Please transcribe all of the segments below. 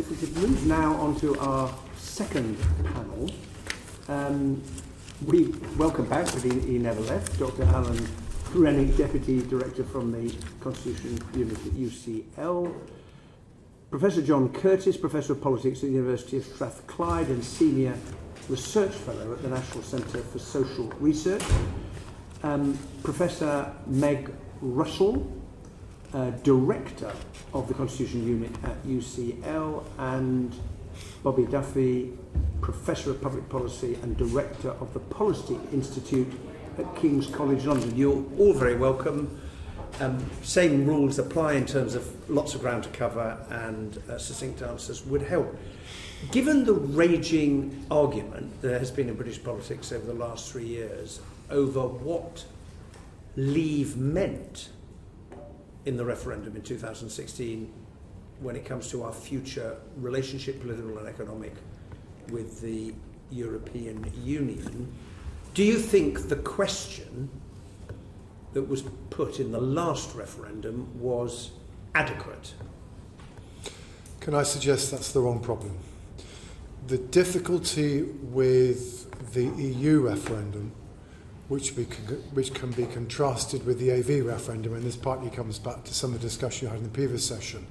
if we could move now on to our second panel. We welcome back, but he never left, Dr. Alan Renwick, Deputy Director from the Constitution Unit at UCL, Professor John Curtice, Professor of Politics at the University of Strathclyde and Senior Research Fellow at the National Centre for Social Research, Professor Meg Russell, Director of the Constitution Unit at UCL, and Bobby Duffy, Professor of Public Policy and Director of the Policy Institute at King's College London. You're all very welcome. Same rules apply in terms of lots of ground to cover, and succinct answers would help. Given the raging argument there has been in British politics over the last 3 years over what leave meant in the referendum in 2016 when it comes to our future relationship, political and economic, with the European Union, do you think the question that was put in the last referendum was adequate? Can I suggest that's the wrong problem? The difficulty with the EU referendum, which can be contrasted with the AV referendum, and this partly comes back to some of the discussion you had in the previous session,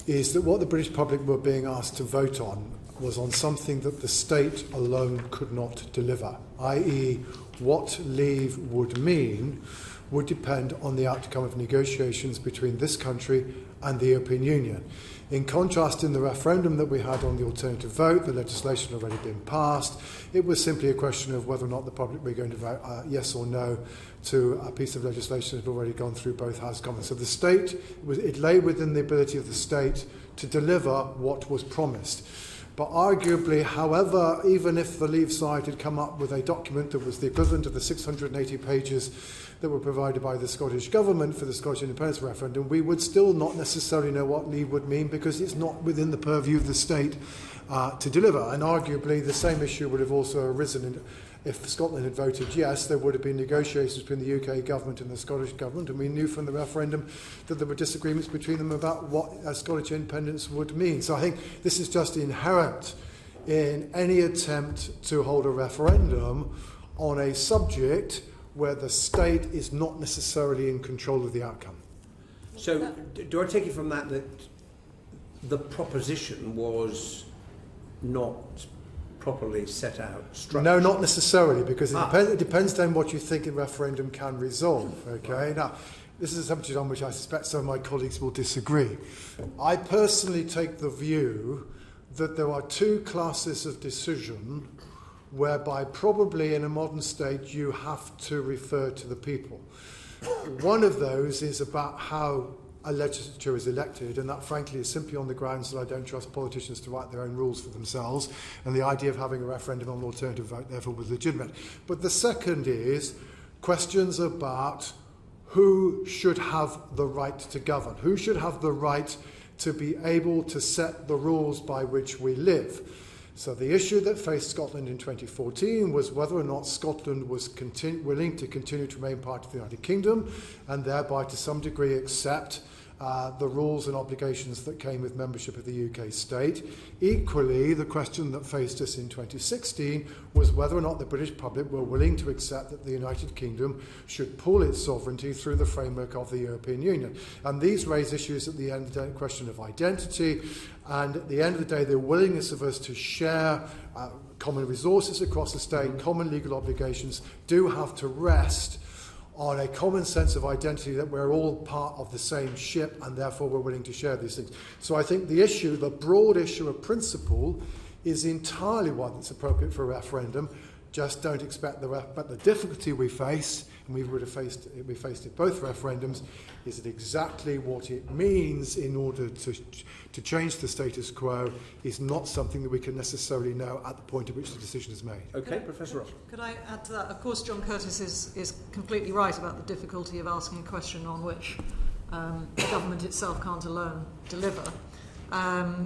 is that what the British public were being asked to vote on was on something that the state alone could not deliver, i.e. what leave would mean would depend on the outcome of negotiations between this country and the European Union. In contrast, in the referendum that we had on the alternative vote, the legislation had already been passed. It was simply a question of whether or not the public were going to vote yes or no to a piece of legislation that had already gone through both Houses of Commons. So the state, it lay within the ability of the state to deliver what was promised. But arguably, however, even if the Leave side had come up with a document that was the equivalent of the 680 pages that were provided by the Scottish Government for the Scottish independence referendum, we would still not necessarily know what leave would mean because it's not within the purview of the state to deliver. And arguably, the same issue would have also arisen if Scotland had voted yes. There would have been negotiations between the UK government and the Scottish government, and we knew from the referendum that there were disagreements between them about what Scottish independence would mean. So I think this is just inherent in any attempt to hold a referendum on a subject where the state is not necessarily in control of the outcome. So do I take it from that the proposition was not properly set out, structured? No, not necessarily, because it depends then what you think a referendum can resolve. Okay, right. Now, this is a subject on which I suspect some of my colleagues will disagree. I personally take the view that there are two classes of decision whereby probably in a modern state you have to refer to the people. One of those is about how a legislature is elected, and that frankly is simply on the grounds that I don't trust politicians to write their own rules for themselves, and the idea of having a referendum on an alternative vote therefore was legitimate. But the second is questions about who should have the right to govern, who should have the right to be able to set the rules by which we live. So the issue that faced Scotland in 2014 was whether or not Scotland was willing to continue to remain part of the United Kingdom and thereby to some degree accept the rules and obligations that came with membership of the UK state. Equally, the question that faced us in 2016 was whether or not the British public were willing to accept that the United Kingdom should pool its sovereignty through the framework of the European Union. And these raise issues at the end of the day, question of identity, and at the end of the day, the willingness of us to share common resources across the state, common legal obligations, do have to rest on a common sense of identity that we're all part of the same ship and therefore we're willing to share these things. So I think the issue, the broad issue of principle, is entirely one that's appropriate for a referendum. Just don't expect but the difficulty we face, and we faced it both referendums, is that exactly what it means in order to change the status quo is not something that we can necessarily know at the point at which the decision is made. Okay, Professor Ross. Could I add to that? Of course, John Curtice is completely right about the difficulty of asking a question on which the government itself can't alone deliver.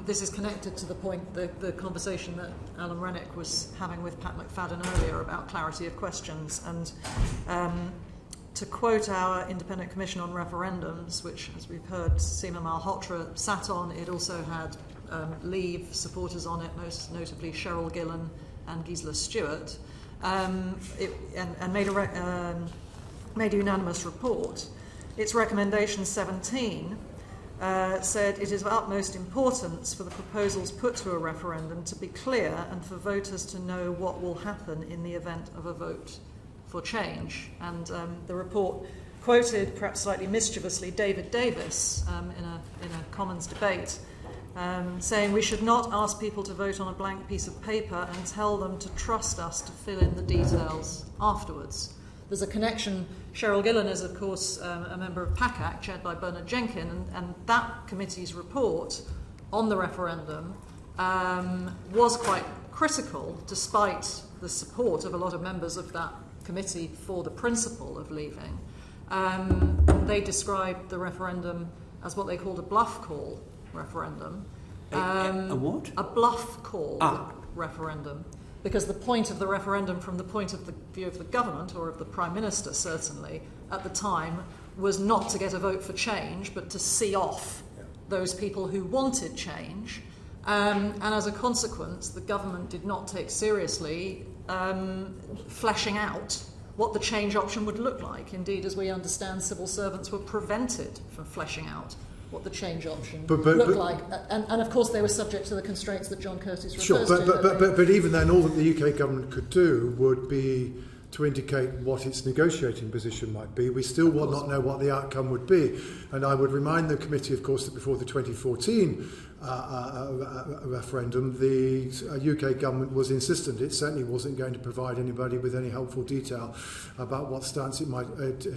This is connected to the point, the conversation that Alan Renwick was having with Pat McFadden earlier about clarity of questions. And to quote our Independent Commission on Referendums, which, as we've heard, Seema Malhotra sat on, it also had Leave supporters on it, most notably Cheryl Gillan and Gisela Stewart, and made a unanimous report. Its recommendation 17 said it is of utmost importance for the proposals put to a referendum to be clear and for voters to know what will happen in the event of a vote for change. And the report quoted, perhaps slightly mischievously, David Davis in a Commons debate, saying we should not ask people to vote on a blank piece of paper and tell them to trust us to fill in the details afterwards. There's a connection. Cheryl Gillan is, of course, a member of PACAC, chaired by Bernard Jenkin, and that committee's report on the referendum was quite critical, despite the support of a lot of members of that committee for the principle of leaving. They described the referendum as what they called a bluff call referendum. A what? A bluff call referendum. Because the point of the referendum, from the point of the view of the government, or of the Prime Minister certainly, at the time, was not to get a vote for change, but to see off those people who wanted change. And as a consequence, the government did not take seriously fleshing out what the change option would look like. Indeed, as we understand, civil servants were prevented from fleshing out what the change option looked like. And of course, they were subject to the constraints that John Curtice refers to. But even then, all that the UK government could do would be to indicate what its negotiating position might be. We still will not know what the outcome would be. And I would remind the committee, of course, that before the 2014 referendum, the UK government was insistent it certainly wasn't going to provide anybody with any helpful detail about what stance it might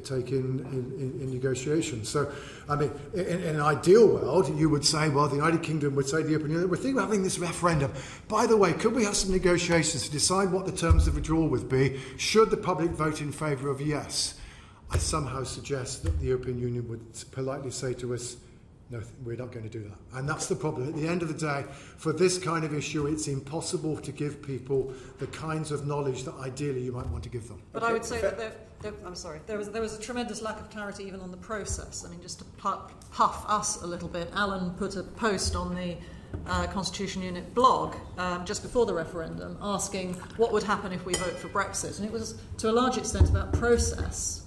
take in negotiations. So, I mean, in an ideal world, you would say, well, the United Kingdom would say to the European Union, we're thinking of having this referendum. By the way, could we have some negotiations to decide what the terms of withdrawal would be? Should the public vote in favour of yes? I somehow suggest that the European Union would politely say to us, no, we're not going to do that. And that's the problem. At the end of the day, for this kind of issue, it's impossible to give people the kinds of knowledge that ideally you might want to give them. But I would say that there was a tremendous lack of clarity even on the process. I mean, just to puff us a little bit, Alan put a post on the Constitution Unit blog just before the referendum asking what would happen if we vote for Brexit. And it was, to a large extent, about process.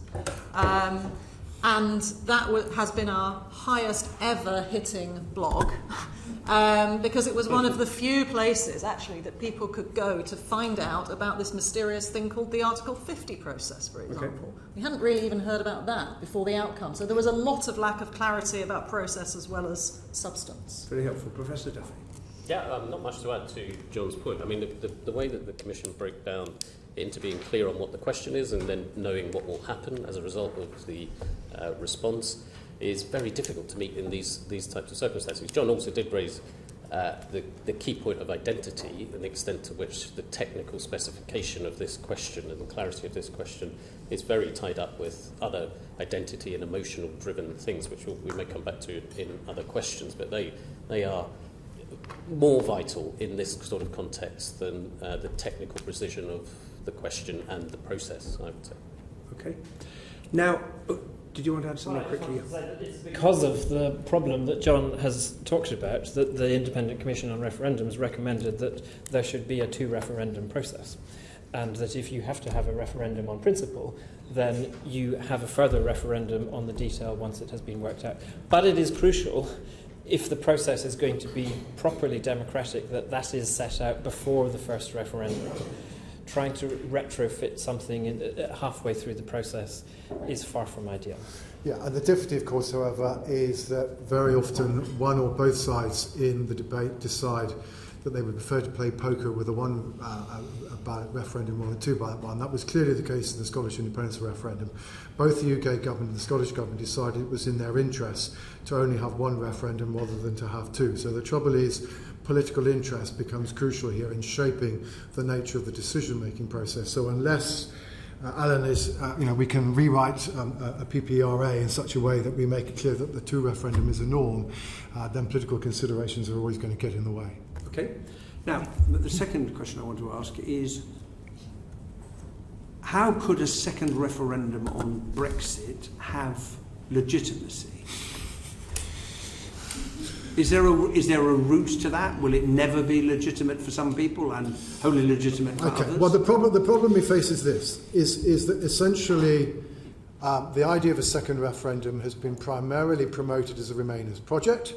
And that has been our highest ever hitting blog because it was one of the few places actually that people could go to find out about this mysterious thing called the Article 50 process, for example. Okay. We hadn't really even heard about that before the outcome. So there was a lot of lack of clarity about process as well as substance. Very helpful. Professor Duffy. Yeah, not much to add to John's point. I mean, the way that the Commission broke down into being clear on what the question is and then knowing what will happen as a result of the response is very difficult to meet in these types of circumstances. John also did raise the key point of identity and the extent to which the technical specification of this question and the clarity of this question is very tied up with other identity and emotional driven things, which we may come back to in other questions, but they are more vital in this sort of context than the technical precision of the question and the process, I would say. Okay. Now, did you want to add something quickly? It's because of the problem that John has talked about that the Independent Commission on Referendums recommended that there should be a two-referendum process, and that if you have to have a referendum on principle, then you have a further referendum on the detail once it has been worked out. But it is crucial, if the process is going to be properly democratic, that is set out before the first referendum. Trying to retrofit something halfway through the process is far from ideal. Yeah, and the difficulty, of course, however, is that very often one or both sides in the debate decide that they would prefer to play poker with a one ballot referendum or a two ballot one. That was clearly the case in the Scottish independence referendum. Both the UK government and the Scottish government decided it was in their interest to only have one referendum rather than to have two. So the trouble is, political interest becomes crucial here in shaping the nature of the decision-making process. So unless Alan is, we can rewrite a PPRA in such a way that we make it clear that the two referendum is a norm, then political considerations are always going to get in the way. Okay. Now, the second question I want to ask is, how could a second referendum on Brexit have legitimacy? Is there a route to that? Will it never be legitimate for some people and wholly legitimate for others? Well, the problem we face is this: is that essentially the idea of a second referendum has been primarily promoted as a Remainers project.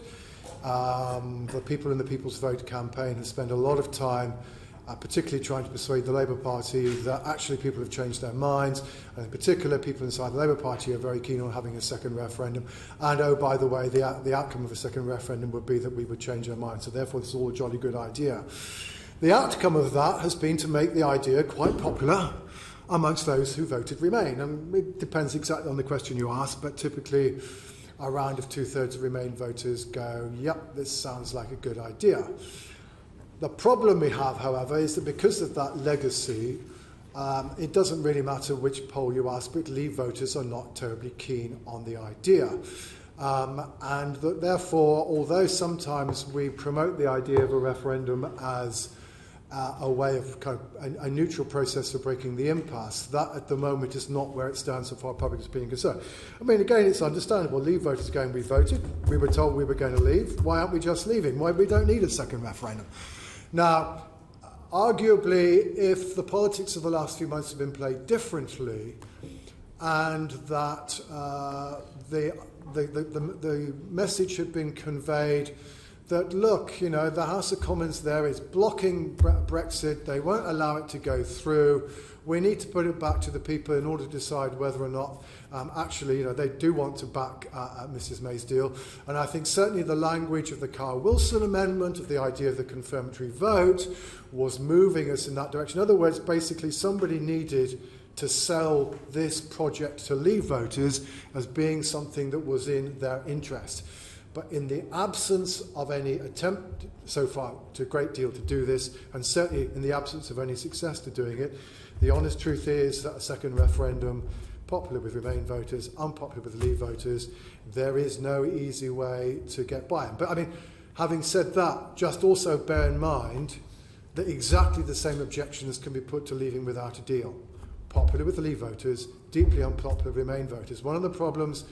The People in the People's Vote campaign has spent a lot of time particularly trying to persuade the Labour Party that actually people have changed their minds, and in particular people inside the Labour Party are very keen on having a second referendum, and oh, by the way, the outcome of a second referendum would be that we would change our minds, so therefore this is all a jolly good idea. The outcome of that has been to make the idea quite popular amongst those who voted Remain, and it depends exactly on the question you ask, but typically around if 2/3 of Remain voters go, yep, this sounds like a good idea. The problem we have, however, is that because of that legacy, it doesn't really matter which poll you ask, but Leave voters are not terribly keen on the idea. And that therefore, although sometimes we promote the idea of a referendum as a way of kind of a neutral process for breaking the impasse, that at the moment is not where it stands so far public is being concerned. I mean, again, it's understandable. Leave voters going, we voted, we were told we were going to leave. Why aren't we just leaving? Why we don't need a second referendum? Now, arguably, if the politics of the last few months have been played differently, and that the message had been conveyed that, look, you know, the House of Commons there is blocking Brexit, they won't allow it to go through, we need to put it back to the people in order to decide whether or not actually, you know, they do want to back Mrs May's deal. And I think certainly the language of the Carl Wilson amendment, of the idea of the confirmatory vote, was moving us in that direction. In other words, basically somebody needed to sell this project to Leave voters as being something that was in their interest. But in the absence of any attempt so far to a great deal to do this, and certainly in the absence of any success to doing it, the honest truth is that a second referendum, popular with Remain voters, unpopular with Leave voters, there is no easy way to get by. But I mean, having said that, just also bear in mind that exactly the same objections can be put to leaving without a deal. Popular with the Leave voters, deeply unpopular with Remain voters. One of the problems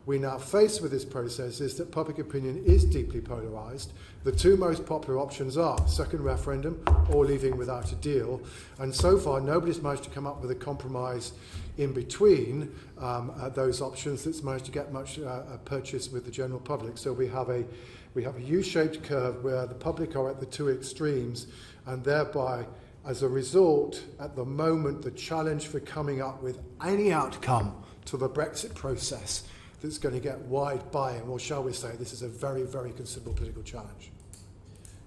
we now face with this process is that public opinion is deeply polarised. The two most popular options are second referendum or leaving without a deal. And so far, nobody's managed to come up with a compromise in between those options that's managed to get much purchase with the general public. So we have a U-shaped curve where the public are at the two extremes, and thereby, as a result, at the moment, the challenge for coming up with any outcome to the Brexit process that's going to get wide buy-in, or shall we say, this is a very, very considerable political challenge.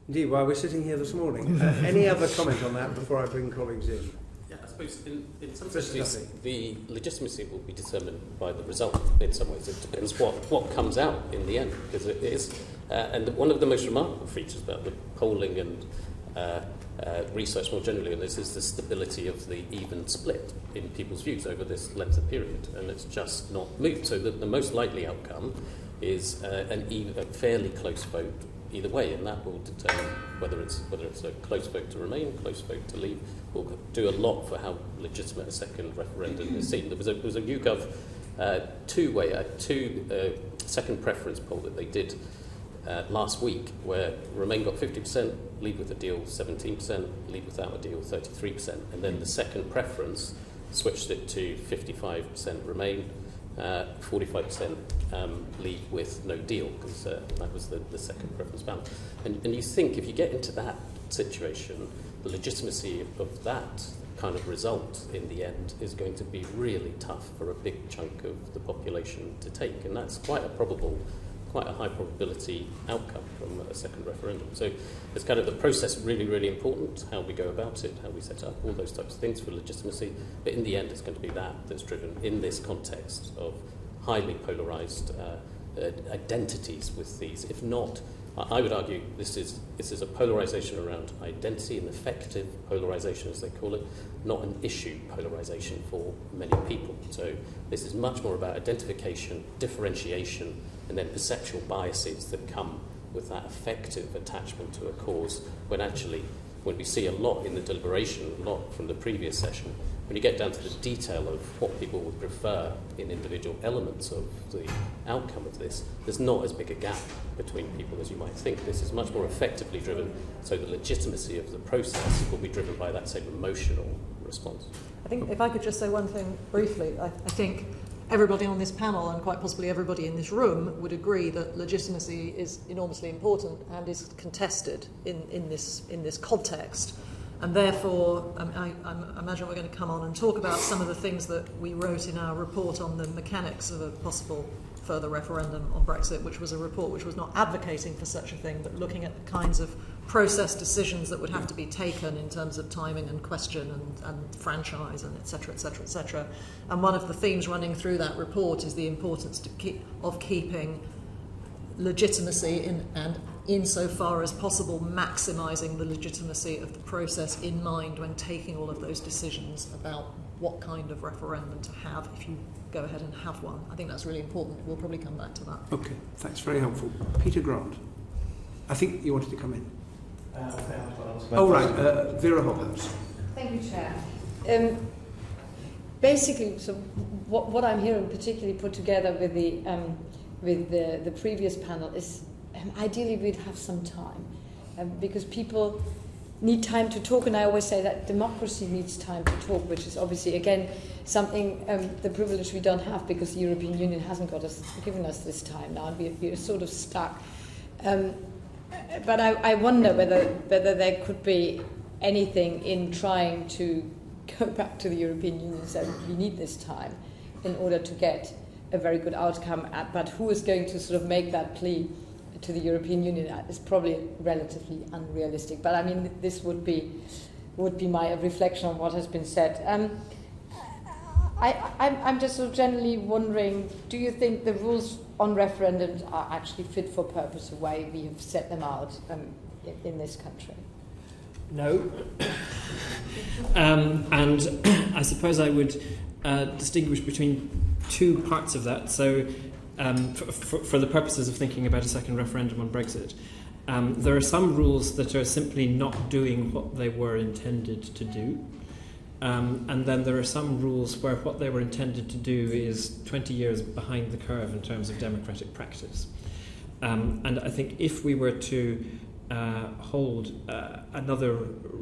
Indeed, while we're sitting here this morning. Any other comment on that before I bring colleagues in? Yeah, I suppose in some senses the legitimacy will be determined by the result in some ways. It depends what comes out in the end, because it is, and one of the most remarkable features about the polling and research more generally on this is the stability of the even split in people's views over this length of period, and it's just not moved. So the most likely outcome is a fairly close vote either way, and that will determine whether it's a close vote to Remain, close vote to Leave, will do a lot for how legitimate a second referendum is seen. There was a YouGov two second preference poll that they did last week, where Remain got 50%, Leave with a deal 17%, Leave without a deal 33%, and then the second preference switched it to 55% Remain, 45% Leave with no deal, because that was the second preference balance. And you think if you get into that situation, the legitimacy of that kind of result in the end is going to be really tough for a big chunk of the population to take, and that's quite a high probability outcome from a second referendum. So it's kind of the process really, really important, how we go about it, how we set up, all those types of things for legitimacy. But in the end, it's going to be that's driven in this context of highly polarised identities with these. If not, I would argue this is a polarisation around identity, an effective polarisation, as they call it, not an issue polarisation for many people. So this is much more about identification, differentiation, and then perceptual biases that come with that effective attachment to a cause, when we see a lot in the deliberation, a lot from the previous session, when you get down to the detail of what people would prefer in individual elements of the outcome of this, there's not as big a gap between people as you might think. This is much more effectively driven, so the legitimacy of the process will be driven by that same emotional response. I think if I could just say one thing briefly, I think everybody on this panel and quite possibly everybody in this room would agree that legitimacy is enormously important and is contested in this context. And therefore, I imagine we're going to come on and talk about some of the things that we wrote in our report on the mechanics of a possible further referendum on Brexit, which was a report which was not advocating for such a thing, but looking at the kinds of process decisions that would have to be taken in terms of timing and question and franchise and et cetera, et cetera, et cetera. And one of the themes running through that report is the importance of keeping legitimacy and insofar as possible maximising the legitimacy of the process in mind when taking all of those decisions about what kind of referendum to have if you go ahead and have one. I think that's really important. We'll probably come back to that. Okay, thanks, very helpful. Peter Grant, I think you wanted to come in. Vera Hobhouse. Thank you, Chair. Basically, so what I'm hearing particularly put together with the previous panel is ideally we'd have some time because people need time to talk, and I always say that democracy needs time to talk, which is obviously again something the privilege we don't have because the European Union hasn't given us this time now, and we're sort of stuck. But I wonder whether there could be anything in trying to go back to the European Union and say we need this time in order to get a very good outcome. But who is going to sort of make that plea to the European Union is probably relatively unrealistic. But I mean, this would be my reflection on what has been said. I'm just sort of generally wondering, do you think the rules on referendums are actually fit for purpose the way we have set them out in this country? No. And I suppose I would distinguish between two parts of that. So for the purposes of thinking about a second referendum on Brexit, there are some rules that are simply not doing what they were intended to do. And then there are some rules where what they were intended to do is 20 years behind the curve in terms of democratic practice. And I think if we were to hold another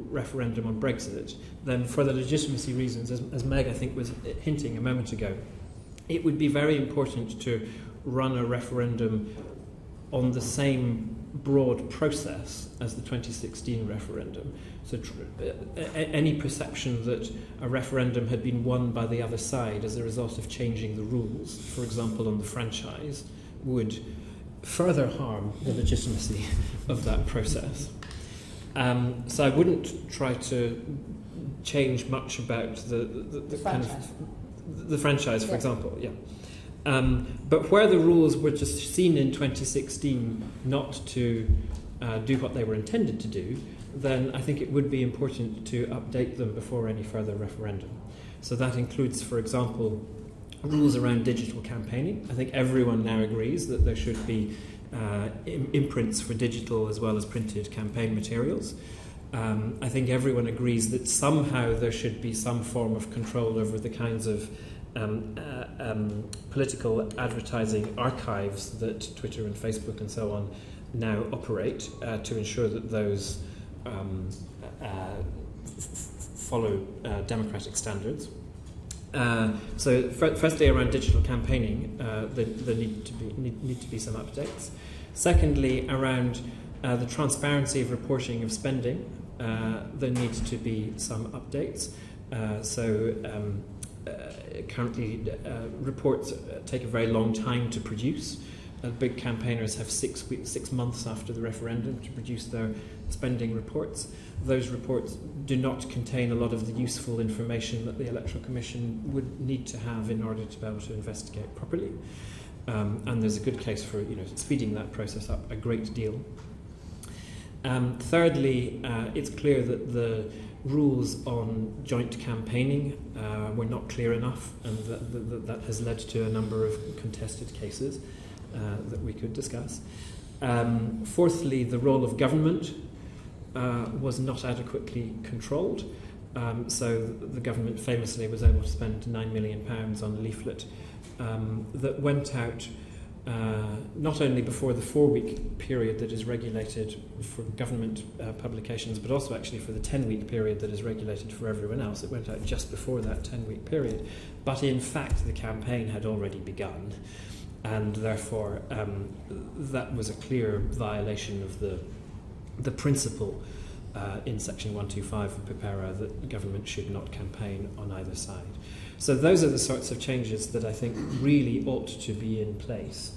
referendum on Brexit, then for the legitimacy reasons, as Meg I think was hinting a moment ago, it would be very important to run a referendum on the same broad process as the 2016 referendum. So any perception that a referendum had been won by the other side as a result of changing the rules, for example on the franchise, would further harm the legitimacy of that process. So I wouldn't try to change much about the kind of the franchise, for example, yeah. But where the rules were just seen in 2016 not to do what they were intended to do, then I think it would be important to update them before any further referendum. So that includes, for example, rules around digital campaigning. I think everyone now agrees that there should be imprints for digital as well as printed campaign materials. I think everyone agrees that somehow there should be some form of control over the kinds of political advertising archives that Twitter and Facebook and so on now operate to ensure that those follow democratic standards. So firstly, around digital campaigning, there need to be some updates. Secondly, around the transparency of reporting of spending, there need to be some updates. Currently, reports take a very long time to produce. Big campaigners have 6 months after the referendum to produce their spending reports. Those reports do not contain a lot of the useful information that the Electoral Commission would need to have in order to be able to investigate properly. And there's a good case for speeding that process up a great deal. Thirdly, it's clear that the rules on joint campaigning were not clear enough, and that has led to a number of contested cases that we could discuss. Fourthly, the role of government was not adequately controlled. So the government famously was able to spend £9 million on a leaflet that went out not only before the 4-week period that is regulated for government publications, but also actually for the 10-week period that is regulated for everyone else. It went out just before that 10-week period. But in fact, the campaign had already begun, and therefore that was a clear violation of the principle in Section 125 of PIPERA that government should not campaign on either side. So those are the sorts of changes that I think really ought to be in place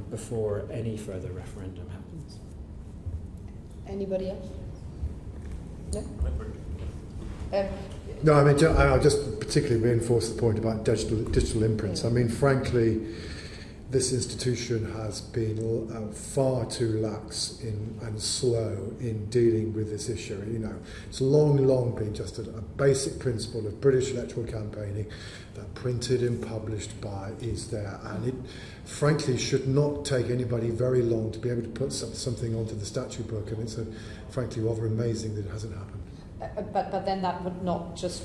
before any further referendum happens. Anybody else? No? No, I mean, I'll just particularly reinforce the point about digital imprints. I mean, frankly, this institution has been far too lax and slow in dealing with this issue. You know, it's long been just a basic principle of British electoral campaigning that printed and published by is there, and it frankly should not take anybody very long to be able to put something onto the statute book, and it's frankly rather amazing that it hasn't happened. But then that would not just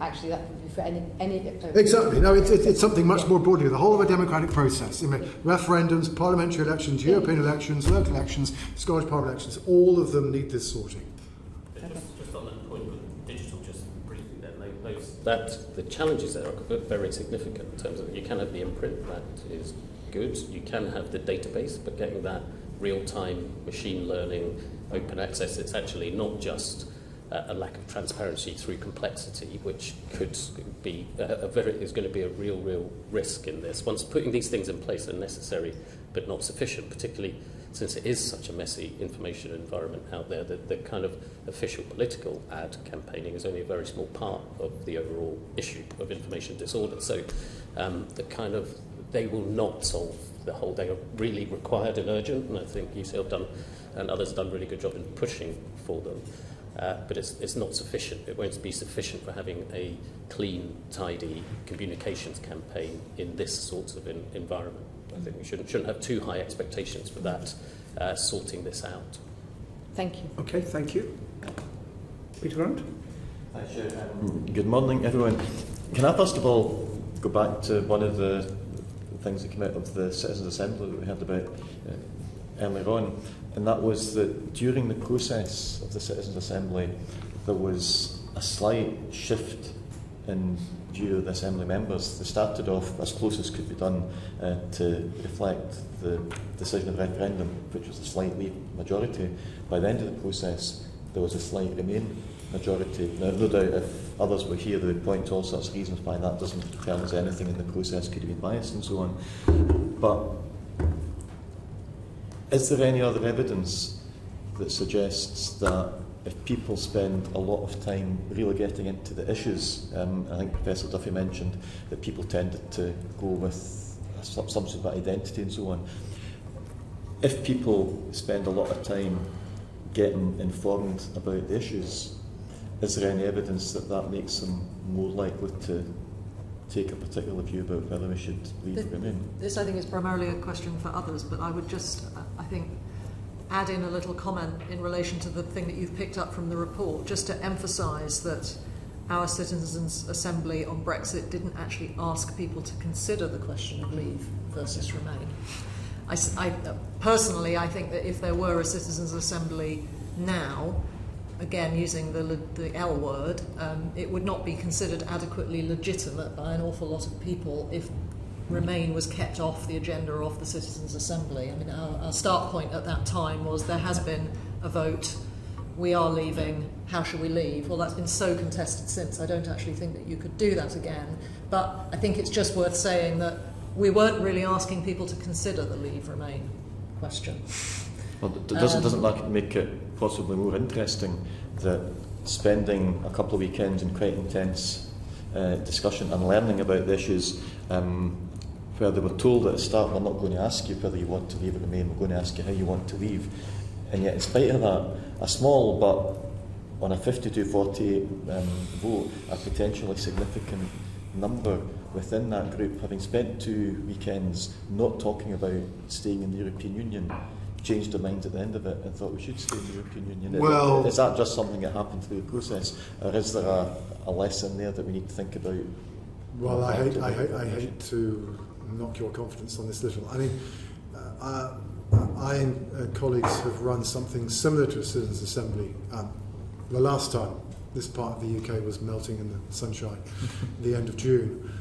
actually that would be for any exactly. No, it's something much more broadly. The whole of a democratic process. I mean, referendums, parliamentary elections, European elections, local elections, Scottish Parliament elections. All of them need this sorting. Just on that point with digital, just briefly, then the challenges there are very significant in terms of you can have the imprint, that is good. You can have the database, but getting that real-time machine learning, open access, it's actually not just a lack of transparency through complexity, which could be is going to be a real risk in this. Once putting these things in place are necessary, but not sufficient, particularly since it is such a messy information environment out there. The kind of official political ad campaigning is only a very small part of the overall issue of information disorder. So they will not solve the whole. They are really required and urgent, and I think UCL have done, and others have done a really good job in pushing for them. But it's not sufficient. It won't be sufficient for having a clean, tidy communications campaign in this sort of environment. I think we shouldn't have too high expectations for that, sorting this out. Thank you. Okay, thank you. Peter Grant? Thanks, Chair. Good morning, everyone. Can I first of all go back to one of the things that came out of the Citizens' Assembly that we heard about earlier on, and that was that during the process of the Citizens' Assembly there was a slight shift in view of the Assembly members. They started off as close as could be done to reflect the decision of the referendum, which was a slight Leave majority. By the end of the process there was a slight Remain majority. Now, no doubt if others were here they would point to all sorts of reasons why that doesn't tell us anything in the process could have been biased and so on. But is there any other evidence that suggests that if people spend a lot of time really getting into the issues, I think Professor Duffy mentioned that people tended to go with some sort of identity and so on. If people spend a lot of time getting informed about the issues, is there any evidence that that makes them more likely to take a particular view about whether we should leave or remain? This, I think, is primarily a question for others, but I would just, I think, add in a little comment in relation to the thing that you've picked up from the report, just to emphasise that our Citizens' Assembly on Brexit didn't actually ask people to consider the question of leave versus remain. Personally, I think that if there were a Citizens' Assembly now, again using the L word, it would not be considered adequately legitimate by an awful lot of people if Remain was kept off the agenda of the Citizens' Assembly. I mean, our start point at that time was there has been a vote, we are leaving, how shall we leave? Well, that's been so contested since, I don't actually think that you could do that again. But I think it's just worth saying that we weren't really asking people to consider the Leave-Remain question. Well, doesn't that make it possibly more interesting that spending a couple of weekends in quite intense discussion and learning about the issues, where they were told at the start, we're not going to ask you whether you want to leave or remain, we're going to ask you how you want to leave. And yet, in spite of that, a small but on a 52-48 vote, a potentially significant number within that group, having spent 2 weekends not talking about staying in the European Union, changed their minds at the end of it and thought we should stay in the European Union? Well, is that just something that happened through the process, or is there a lesson there that we need to think about? Well, I hate to knock your confidence on this little. I mean, I and colleagues have run something similar to a citizens' assembly. The last time this part of the UK was melting in the sunshine, the end of June,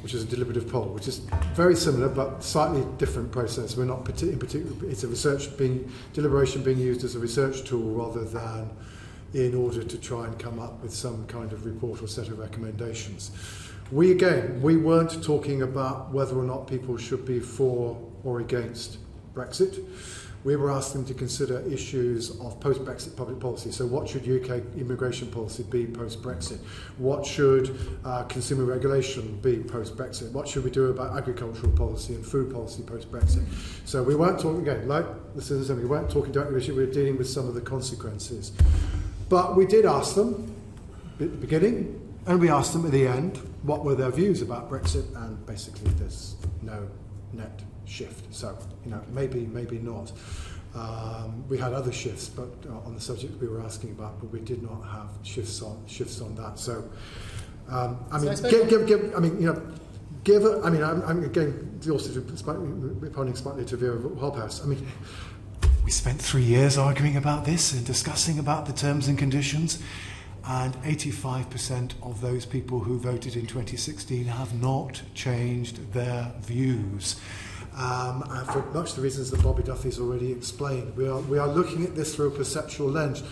which is a deliberative poll, which is very similar but slightly different process. We're not in particular. It's a deliberation being used as a research tool rather than in order to try and come up with some kind of report or set of recommendations. We weren't talking about whether or not people should be for or against Brexit. We were asking them to consider issues of post-Brexit public policy. So what should UK immigration policy be post-Brexit? What should consumer regulation be post-Brexit? What should we do about agricultural policy and food policy post-Brexit? So we weren't talking, again, like the Citizens Assembly, we weren't talking directly about it, we were dealing with some of the consequences. But we did ask them at the beginning, and we asked them at the end, what were their views about Brexit, and basically there's no net shift. So, maybe not. We had other shifts, but on the subject we were asking about, but we did not have shifts on that. So, I'm again also responding slightly to Vera Holthouse. I mean, we spent 3 years arguing about this and discussing about the terms and conditions. And 85% of those people who voted in 2016 have not changed their views. And for much of the reasons that Bobby Duffy's already explained. We are looking at this through a perceptual lens.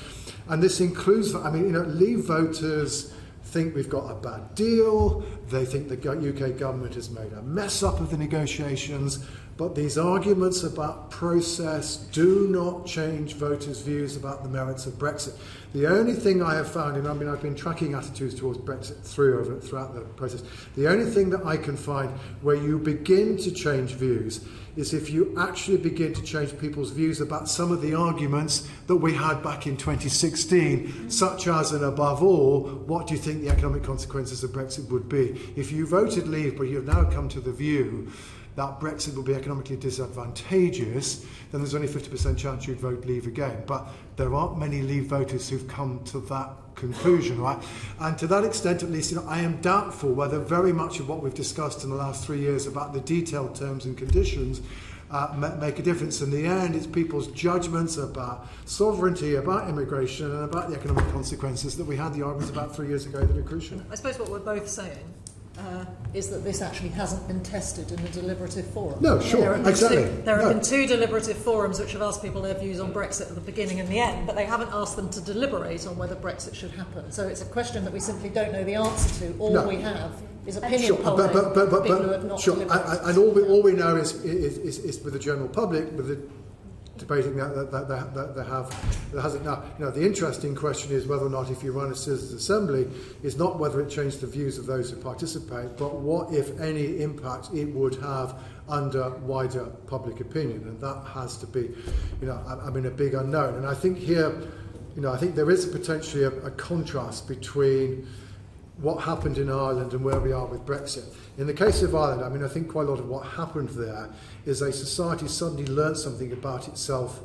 And this includes, Leave voters think we've got a bad deal, they think the UK government has made a mess up of the negotiations, but these arguments about process do not change voters' views about the merits of Brexit. The only thing I have found, I've been tracking attitudes towards Brexit throughout the process, the only thing that I can find where you begin to change views is if you actually begin to change people's views about some of the arguments that we had back in 2016, such as, and above all, what do you think the economic consequences of Brexit would be? If you voted Leave, but you have now come to the view that Brexit will be economically disadvantageous, then there's only a 50% chance you'd vote Leave again. But there aren't many Leave voters who've come to that conclusion, right? And to that extent, at least, I am doubtful whether very much of what we've discussed in the last 3 years about the detailed terms and conditions make a difference. In the end, it's people's judgments about sovereignty, about immigration, and about the economic consequences that we had the arguments about 3 years ago that are crucial. I suppose what we're both saying is that this actually hasn't been tested in a deliberative forum. No, sure, exactly. There have been 2 deliberative forums which have asked people their views on Brexit at the beginning and the end, but they haven't asked them to deliberate on whether Brexit should happen. So it's a question that we simply don't know the answer to. All we have is opinion polling, people who have not deliberated. And all we know is with the general public, with the debating that hasn't. Now, the interesting question is whether or not, if you run a citizens' assembly, is not whether it changed the views of those who participate, but what, if any, impact it would have under wider public opinion, and that has to be, a big unknown. And I think here, I think there is potentially a contrast between what happened in Ireland and where we are with Brexit. In the case of Ireland, I think quite a lot of what happened there is a society suddenly learnt something about itself,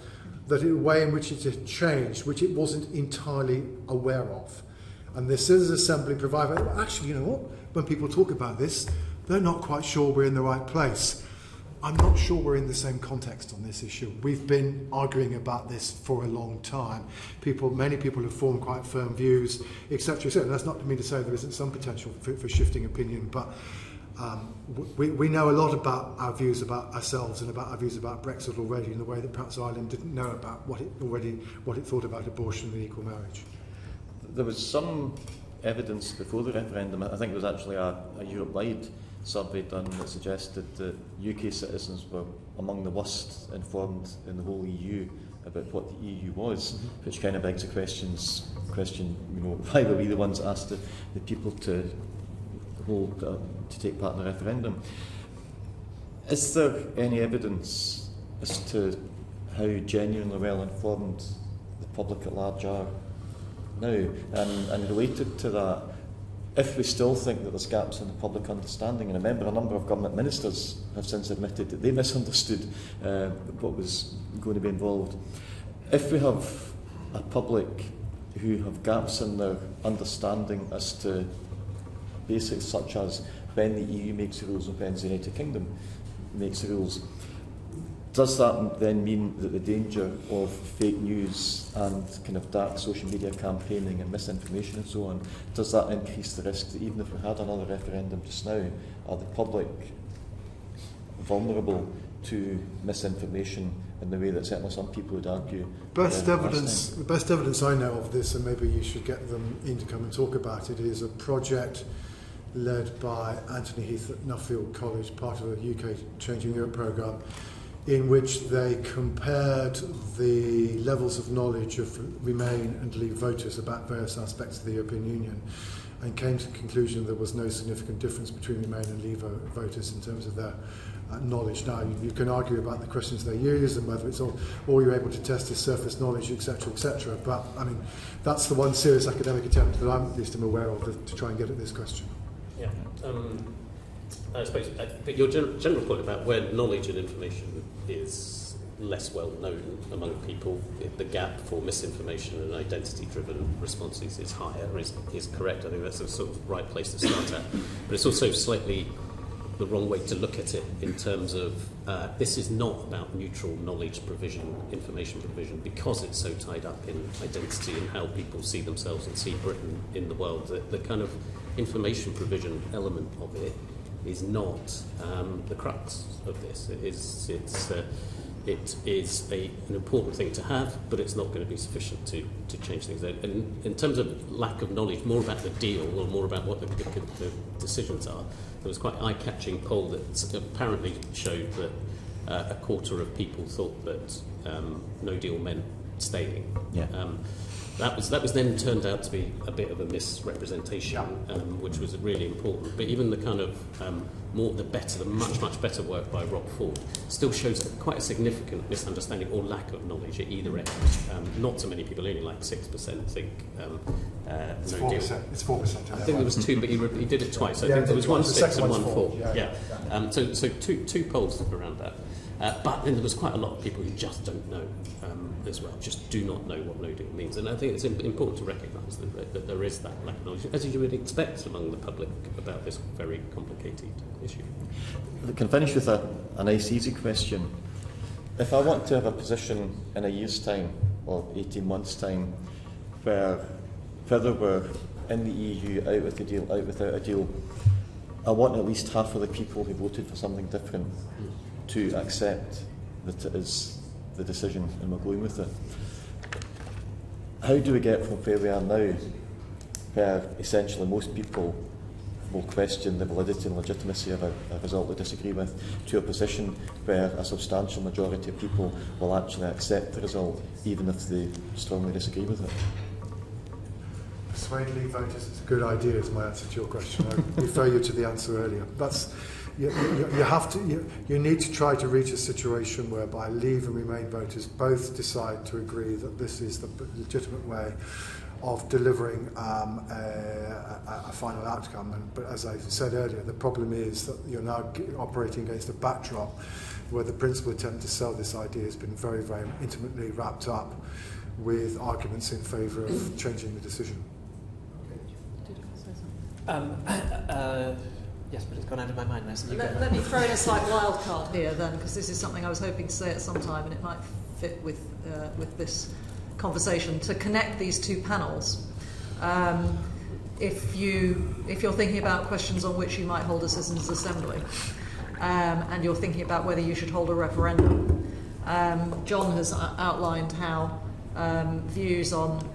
that a way in which it had changed, which it wasn't entirely aware of. And the Citizens' Assembly provided, actually, you know what? When people talk about this, they're not quite sure we're in the right place. I'm not sure we're in the same context on this issue. We've been arguing about this for a long time. Many people have formed quite firm views, etc. So that's not to mean to say there isn't some potential for shifting opinion, but we know a lot about our views about ourselves and about our views about Brexit already, in the way that perhaps Ireland didn't know about what it thought about abortion and equal marriage. There was some evidence before the referendum. I think it was actually a Europe-wide survey done that suggested that UK citizens were among the worst informed in the whole EU about what the EU was, which kind of begs the question, why were we the ones asked the people to take part in the referendum? Is there any evidence as to how genuinely well informed the public at large are now? And related to that, if we still think that there's gaps in the public understanding, and remember a number of government ministers have since admitted that they misunderstood what was going to be involved. If we have a public who have gaps in their understanding as to basics such as when the EU makes the rules and when the United Kingdom makes the rules, does that then mean that the danger of fake news and kind of dark social media campaigning and misinformation and so on, does that increase the risk that even if we had another referendum just now, are the public vulnerable to misinformation in the way that certainly some people would argue? The best evidence I know of this, and maybe you should get them in to come and talk about it, is a project led by Anthony Heath at Nuffield College, part of the UK Changing Europe programme, in which they compared the levels of knowledge of Remain and Leave voters about various aspects of the European Union, and came to the conclusion there was no significant difference between Remain and Leave voters in terms of their knowledge. Now, you can argue about the questions they use and whether it's all you're able to test is surface knowledge, etc., etc. But, I mean, that's the one serious academic attempt that I'm at least aware of to try and get at this question. Yeah. I suppose, but your general point about where knowledge and information is less well known among people, the gap for misinformation and identity-driven responses is higher, is correct. I think that's a sort of right place to start at. But it's also slightly the wrong way to look at it in terms of this is not about neutral knowledge provision, information provision, because it's so tied up in identity and how people see themselves and see Britain in the world. The kind of information provision element of it is not the crux of this. It is an important thing to have, but it's not going to be sufficient to change things. And in terms of lack of knowledge, more about the deal or more about what the decisions are, there was quite an eye-catching poll that apparently showed that a quarter of people thought that no deal meant staying. Yeah. That was then turned out to be a bit of a misrepresentation, which was really important. But even the kind of the much better work by Rob Ford still shows quite a significant misunderstanding or lack of knowledge at either end. Not so many people, only like 6% think It's no 4%. deal. It's 4%. I think there was two, but he did it twice. I Yeah, think there was one 6 and one 4. Yeah. So two polls around that. But then there was quite a lot of people who just don't know as well, just do not know what no deal means. And I think it's important to recognise that there is that lack of knowledge, as you would expect among the public about this very complicated issue. I can finish with a nice easy question. If I want to have a position in a year's time or 18 months' time whether we're in the EU, out with the deal, out without a deal, I want at least half of the people who voted for something different to accept that it is the decision and we're going with it. How do we get from where we are now, where essentially most people will question the validity and legitimacy of a result they disagree with, to a position where a substantial majority of people will actually accept the result even if they strongly disagree with it? Persuade Leave voters is a good idea, is my answer to your question. I refer you to the answer earlier. You need to try to reach a situation whereby Leave and Remain voters both decide to agree that this is the legitimate way of delivering a final outcome. But as I said earlier, the problem is that you're now operating against a backdrop where the principal attempt to sell this idea has been very, very intimately wrapped up with arguments in favour of changing the decision. Yes, but it's gone out of my mind now. So Let me throw in a slight wild card here then, because this is something I was hoping to say at some time, and it might fit with this conversation, to connect these two panels. If you're thinking about questions on which you might hold a citizens' assembly, and you're thinking about whether you should hold a referendum, John has outlined how views on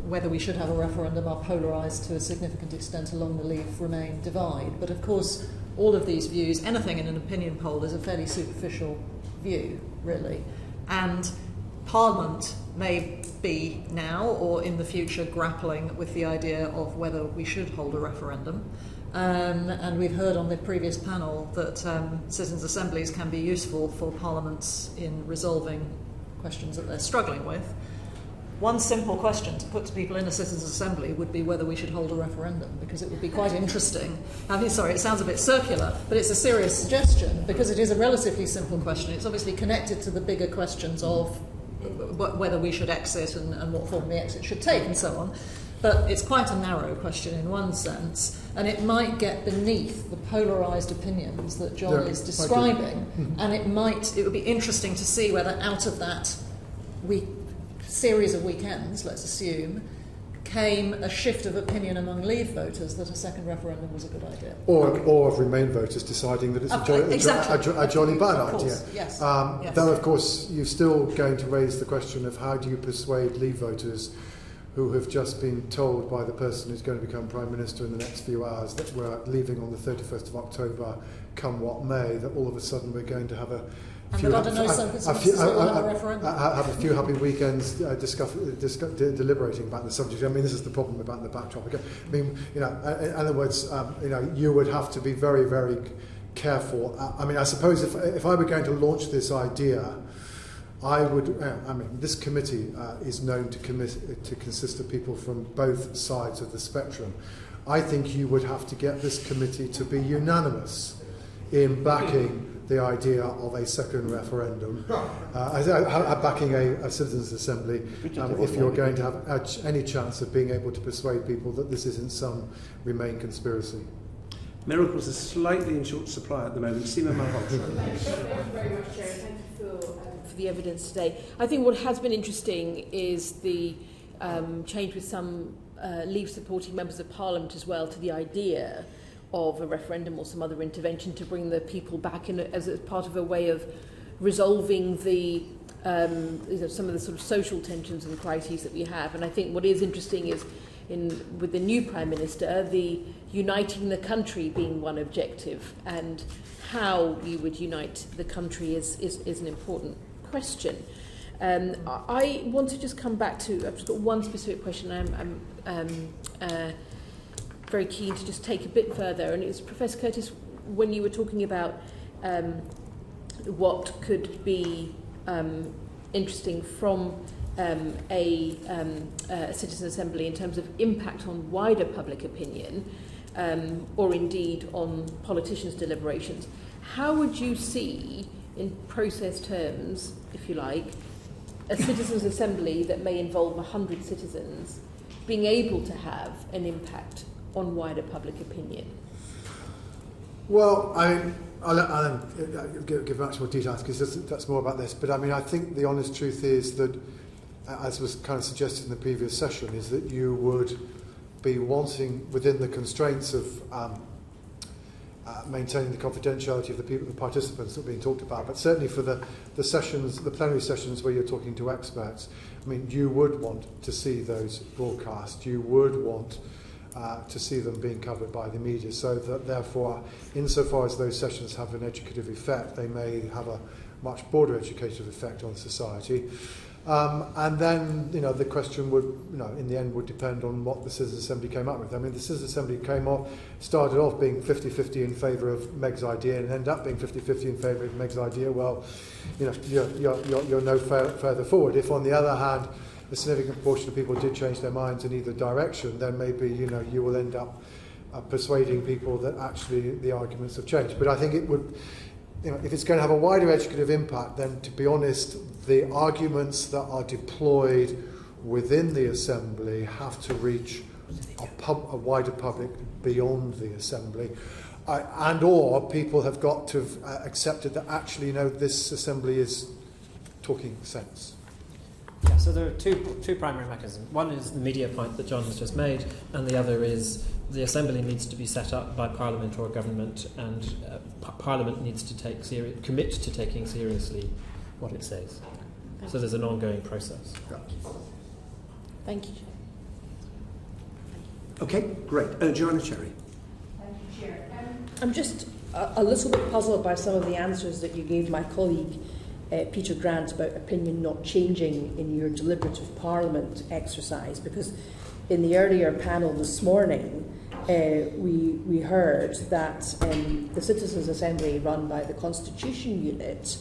whether we should have a referendum are polarised to a significant extent along the Leave Remain divide. But of course, all of these views, anything in an opinion poll is a fairly superficial view, really. And Parliament may be now or in the future grappling with the idea of whether we should hold a referendum. And we've heard on the previous panel that citizens' assemblies can be useful for parliaments in resolving questions that they're struggling with. one simple question to put to people in a citizens' assembly would be whether we should hold a referendum, because it would be quite interesting. Sorry, it sounds a bit circular, but it's a serious suggestion because it is a relatively simple question. It's obviously connected to the bigger questions of whether we should exit and what form the exit should take and so on. But it's quite a narrow question in one sense, and it might get beneath the polarised opinions that John is describing, and it would be interesting to see whether out of that series of weekends, let's assume, came a shift of opinion among Leave voters that a second referendum was a good idea. Or of Remain voters deciding that it's a jolly bad idea. Yes. Though, of course, you're still going to raise the question of how do you persuade Leave voters who have just been told by the person who's going to become Prime Minister in the next few hours that we're leaving on the 31st of October, come what may, that all of a sudden we're going to have a few happy weekends deliberating about the subject. I mean, this is the problem about the backdrop. I mean, in other words, you would have to be very, very careful. I mean, I suppose if I were going to launch this idea, I would. This committee is known to consist of people from both sides of the spectrum. I think you would have to get this committee to be unanimous in backing the idea of a second referendum, backing a citizens' assembly, if you're going to have any chance of being able to persuade people that this isn't some Remain conspiracy. Miracles are slightly in short supply at the moment. Seema Malhotra. Thank you very much, Chair. Thank you for the evidence today. I think what has been interesting is the change with some Leave supporting members of Parliament as well to the idea of a referendum or some other intervention to bring the people back in as part of a way of resolving the some of the sort of social tensions and crises that we have. And I think what is interesting is with the new Prime Minister, the uniting the country being one objective, and how you would unite the country is an important question. I want to just come back to, I've just got one specific question I'm very keen to just take a bit further, and it was Professor Curtice, when you were talking about what could be interesting from a citizen assembly in terms of impact on wider public opinion, or indeed on politicians' deliberations. How would you see, in process terms, if you like, a citizens' assembly that may involve 100 citizens being able to have an impact on wider public opinion? Well, I'll give much more details because that's more about this. But I mean, I think the honest truth is that, as was kind of suggested in the previous session, is that you would be wanting, within the constraints of maintaining the confidentiality of the participants that are being talked about, but certainly for the sessions, the plenary sessions where you're talking to experts, I mean, you would want to see those broadcast. You would want to see them being covered by the media, so that therefore, insofar as those sessions have an educative effect, they may have a much broader educative effect on society. And then, the question would, in the end, would depend on what the Citizens' Assembly came up with. I mean, the Citizens' Assembly started off being 50-50 in favour of Meg's idea, and ended up being 50-50 in favour of Meg's idea. Well, you're no further forward. If, on the other hand, a significant portion of people did change their minds in either direction, then maybe, you will end up persuading people that actually the arguments have changed. But I think it would, if it's going to have a wider educative impact, then, to be honest, the arguments that are deployed within the Assembly have to reach a wider public beyond the Assembly. And or people have got to have accepted that actually, this Assembly is talking sense. Yeah, so there are two primary mechanisms. One is the media point that John has just made, and the other is the Assembly needs to be set up by Parliament or government, and Parliament needs to commit to taking seriously what it says. So there's an ongoing process. Thank you. Okay, great. Joanna Cherry. Thank you, Chair. I'm just a little bit puzzled by some of the answers that you gave my colleague Peter Grant about opinion not changing in your deliberative Parliament exercise, because in the earlier panel this morning we heard that the Citizens' Assembly run by the Constitution Unit,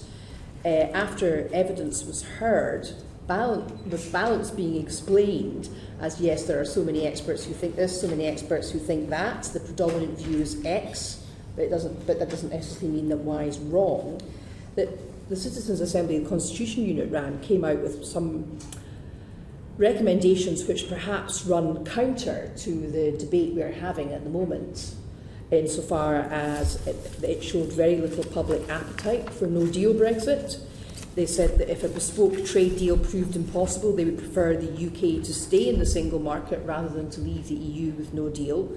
after evidence was heard, balance being explained as, yes, there are so many experts who think this, so many experts who think that, the predominant view is X, but that doesn't necessarily mean that Y is wrong. That the Citizens' Assembly, the Constitution Unit came out with some recommendations which perhaps run counter to the debate we're having at the moment, insofar as it showed very little public appetite for no-deal Brexit. They said that if a bespoke trade deal proved impossible, they would prefer the UK to stay in the single market rather than to leave the EU with no deal,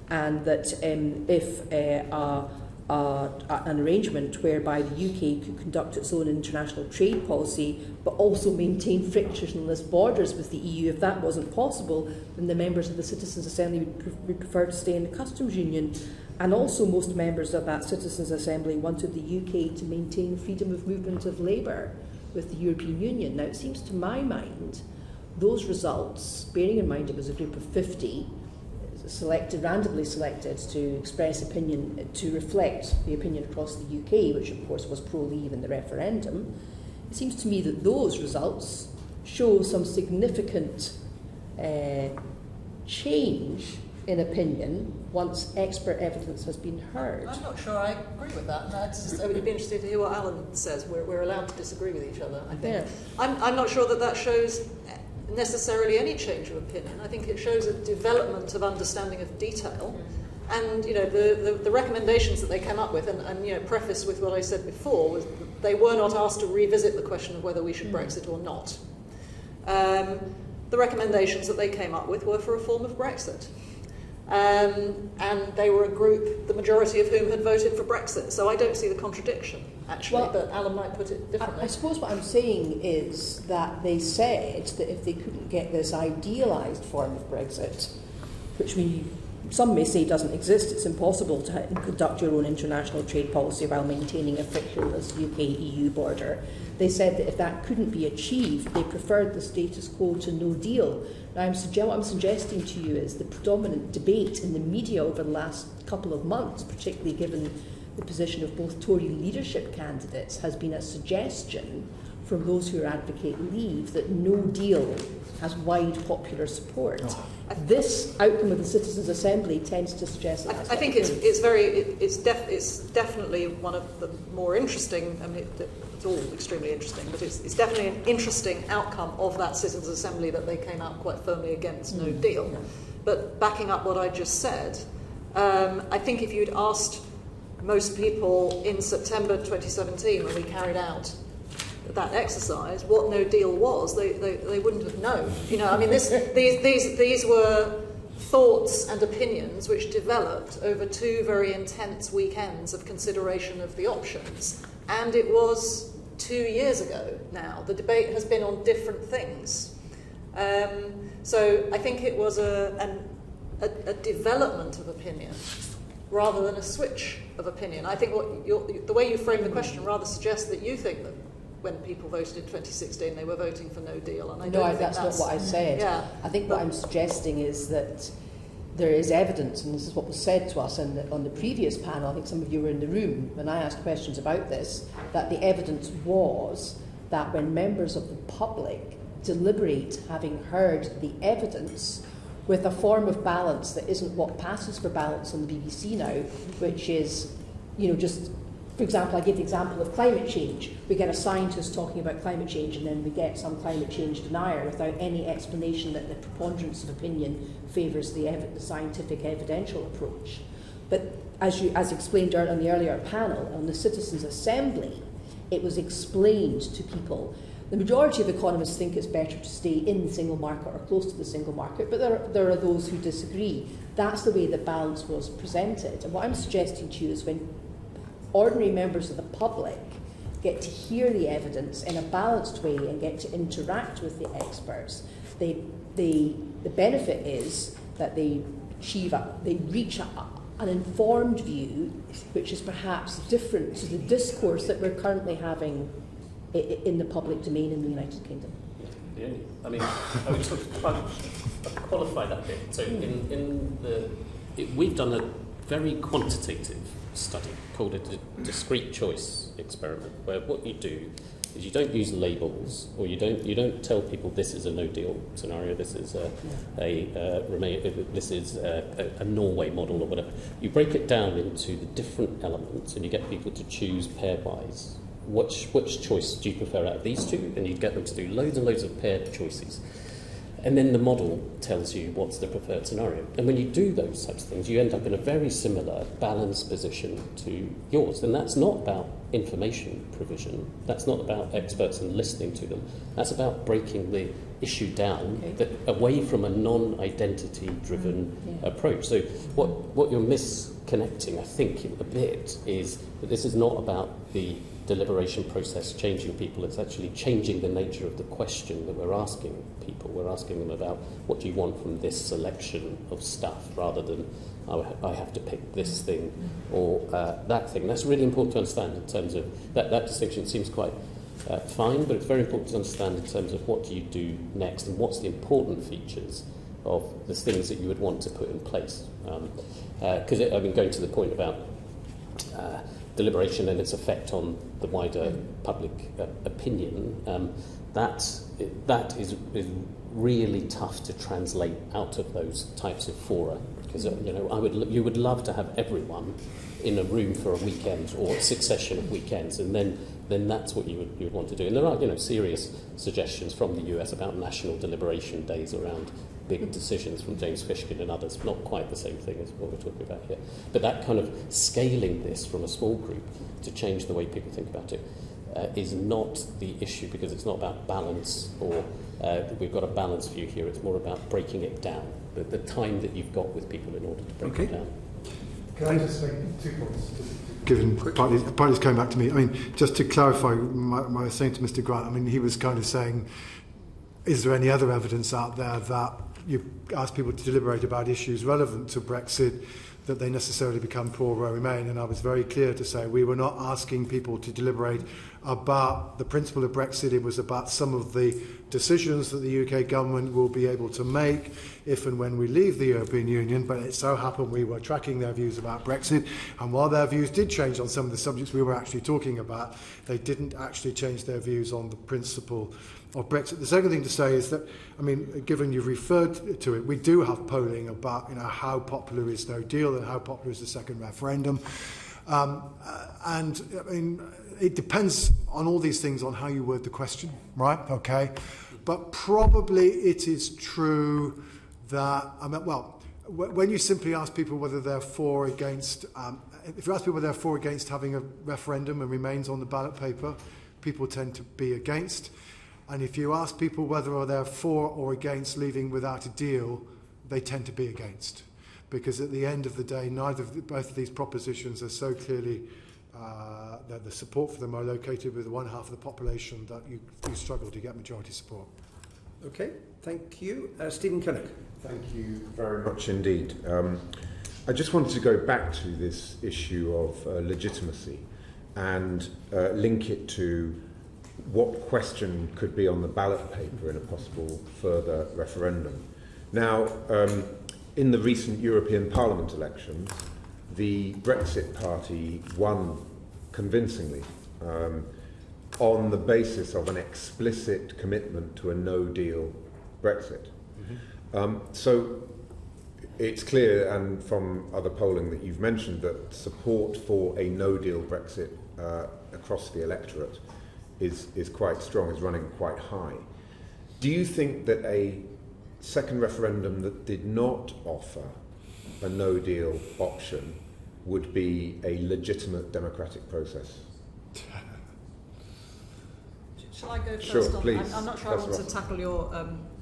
and that if an arrangement whereby the UK could conduct its own international trade policy but also maintain frictionless borders with the EU, if that wasn't possible, then the members of the Citizens' Assembly would prefer to stay in the customs union. And also most members of that Citizens' Assembly wanted the UK to maintain freedom of movement of labour with the European Union. Now, it seems to my mind those results, bearing in mind it was a group of 50, randomly selected to express opinion, to reflect the opinion across the UK, which of course was pro-leave in the referendum, it seems to me that those results show some significant change in opinion once expert evidence has been heard. I'm not sure I agree with that. I would be interested to hear what Alan says. We're allowed to disagree with each other, I think. Yeah. I'm not sure that shows necessarily any change of opinion. I think it shows a development of understanding of detail. And the recommendations that they came up with, and preface with what I said before, was they were not asked to revisit the question of whether we should Brexit or not. The recommendations that they came up with were for a form of Brexit. And they were a group, the majority of whom had voted for Brexit. So I don't see the contradiction, actually, but Alan might put it differently. I suppose what I'm saying is that they said that if they couldn't get this idealised form of Brexit, which some may say doesn't exist, it's impossible to conduct your own international trade policy while maintaining a frictionless UK-EU border. They said that if that couldn't be achieved, they preferred the status quo to no deal. Now, what I'm suggesting to you is the predominant debate in the media over the last couple of months, particularly given the position of both Tory leadership candidates, has been a suggestion from those who advocate leave that no deal has wide popular support. This outcome of the Citizens' Assembly tends to suggest that. I think it's definitely one of the more interesting. I mean, it's all extremely interesting, but it's definitely an interesting outcome of that Citizens' Assembly that they came out quite firmly against no deal. Yeah. But backing up what I just said, I think if you'd asked most people in September 2017 when we carried out that exercise what no deal was, they wouldn't have known. I mean, these were thoughts and opinions which developed over 2 very intense weekends of consideration of the options, and it was 2 years ago now. The debate has been on different things, so I think it was a development of opinion rather than a switch of opinion. I think the way you frame the question rather suggests that you think that when people voted in 2016, they were voting for no deal. And I don't think that's not what I said. Yeah, I think what I'm suggesting is that there is evidence, and this is what was said to us on the previous panel. I think some of you were in the room when I asked questions about this, that the evidence was that when members of the public deliberate, having heard the evidence, with a form of balance that isn't what passes for balance on the BBC now, which is, just... For example, I give the example of climate change. We get a scientist talking about climate change, and then we get some climate change denier without any explanation that the preponderance of opinion favours the scientific evidential approach. But as explained on the earlier panel, on the Citizens' Assembly, it was explained to people. The majority of economists think it's better to stay in the single market or close to the single market, but there are those who disagree. That's the way the balance was presented. And what I'm suggesting to you is when ordinary members of the public get to hear the evidence in a balanced way and get to interact with the experts, the benefit is that they reach an informed view which is perhaps different to the discourse that we're currently having in the public domain in the United Kingdom. I mean, I would qualify that bit. So we've done a very quantitative study called a discrete choice experiment, where what you do is you don't use labels, or you don't tell people this is a no deal scenario, this is this is a Norway model or whatever. You break it down into the different elements, and you get people to choose pairwise. Which choice do you prefer out of these two? And you get them to do loads and loads of paired choices. And then the model tells you what's the preferred scenario. And when you do those types of things, you end up in a very similar balanced position to yours. And that's not about information provision. That's not about experts and listening to them. That's about breaking the issue down away from a non-identity-driven approach. So what you're misconnecting, I think, a bit, is that this is not about the deliberation process changing people. It's actually changing the nature of the question that we're asking people. We're asking them about, what do you want from this selection of stuff, rather than I have to pick this thing or that thing. That's really important to understand in terms of that distinction. Seems quite fine, but it's very important to understand in terms of what do you do next and what's the important features of the things that you would want to put in place. Because going to the point about deliberation and its effect on the wider public opinion, that is really tough to translate out of those types of fora, because you would love to have everyone in a room for a weekend or a succession of weekends, and then that's what you would want to do. And there are serious suggestions from the US about national deliberation days around big decisions from James Fishkin and others. Not quite the same thing as what we're talking about here, but that kind of scaling this from a small group to change the way people think about it is not the issue, because it's not about balance or we've got a balanced view here. It's more about breaking it down, the time that you've got with people in order to break it down. Can I just make 2 points? Given partly's coming back to me. I mean, just to clarify what I was saying to Mr. Grant, I mean, he was kind of saying, is there any other evidence out there that you ask people to deliberate about issues relevant to Brexit, that they necessarily become pro or remain? And I was very clear to say we were not asking people to deliberate about the principle of Brexit. It was about some of the decisions that the UK government will be able to make if and when we leave the European Union. But it so happened we were tracking their views about Brexit, and while their views did change on some of the subjects we were actually talking about, they didn't actually change their views on the principle of Brexit. The second thing to say is that, I mean, given you've referred to it, we do have polling about how popular is no deal and how popular is the second referendum. And I mean, it depends on all these things on how you word the question, right? Okay. But probably it is true that, when you simply ask people whether they're for or against, if you ask people whether they're for or against having a referendum and remains on the ballot paper, people tend to be against. And if you ask people whether they're for or against leaving without a deal, they tend to be against. Because at the end of the day, both of these propositions are so clearly that the support for them are located with one half of the population that you struggle to get majority support. Okay, thank you. Stephen Kinnock. Thank you very much indeed. I just wanted to go back to this issue of legitimacy and link it to what question could be on the ballot paper in a possible further referendum. Now, in the recent European Parliament elections, the Brexit Party won convincingly on the basis of an explicit commitment to a no-deal Brexit. So it's clear, and from other polling that you've mentioned, that support for a no-deal Brexit across the electorate is quite strong, is running quite high. Do you think that a second referendum that did not offer a no-deal option would be a legitimate democratic process? Shall I go first? Sure, please. I'm not sure I want to tackle your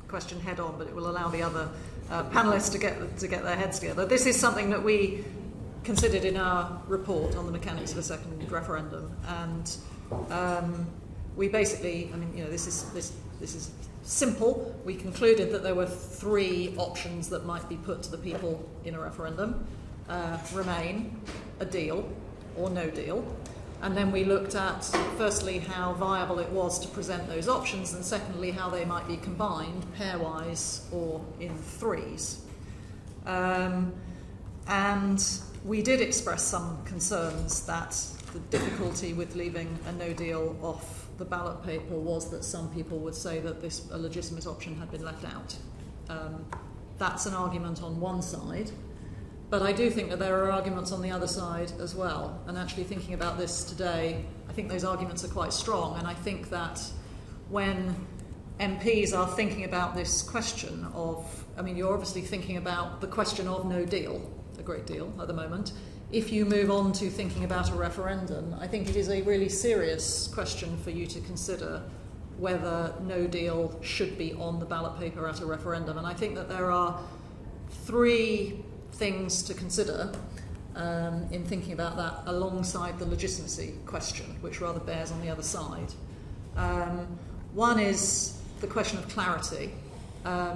question head on, but it will allow the other panellists to get their heads together. This is something that we considered in our report on the mechanics of a second referendum, and we basically, this is simple. We concluded that there were 3 options that might be put to the people in a referendum: remain, a deal, or no deal. And then we looked at, firstly, how viable it was to present those options, and secondly, how they might be combined pairwise or in 3s. And we did express some concerns that the difficulty with leaving a no deal off the ballot paper was that some people would say that a legitimate option had been left out. That's an argument on one side, but I do think that there are arguments on the other side as well. And actually thinking about this today, I think those arguments are quite strong, and I think that when MPs are thinking about this question of, I mean, you're obviously thinking about the question of no deal a great deal at the moment. If you move on to thinking about a referendum, I think it is a really serious question for you to consider whether no deal should be on the ballot paper at a referendum. And I think that there are three things to consider in thinking about that alongside the legitimacy question, which rather bears on the other side. One is the question of clarity.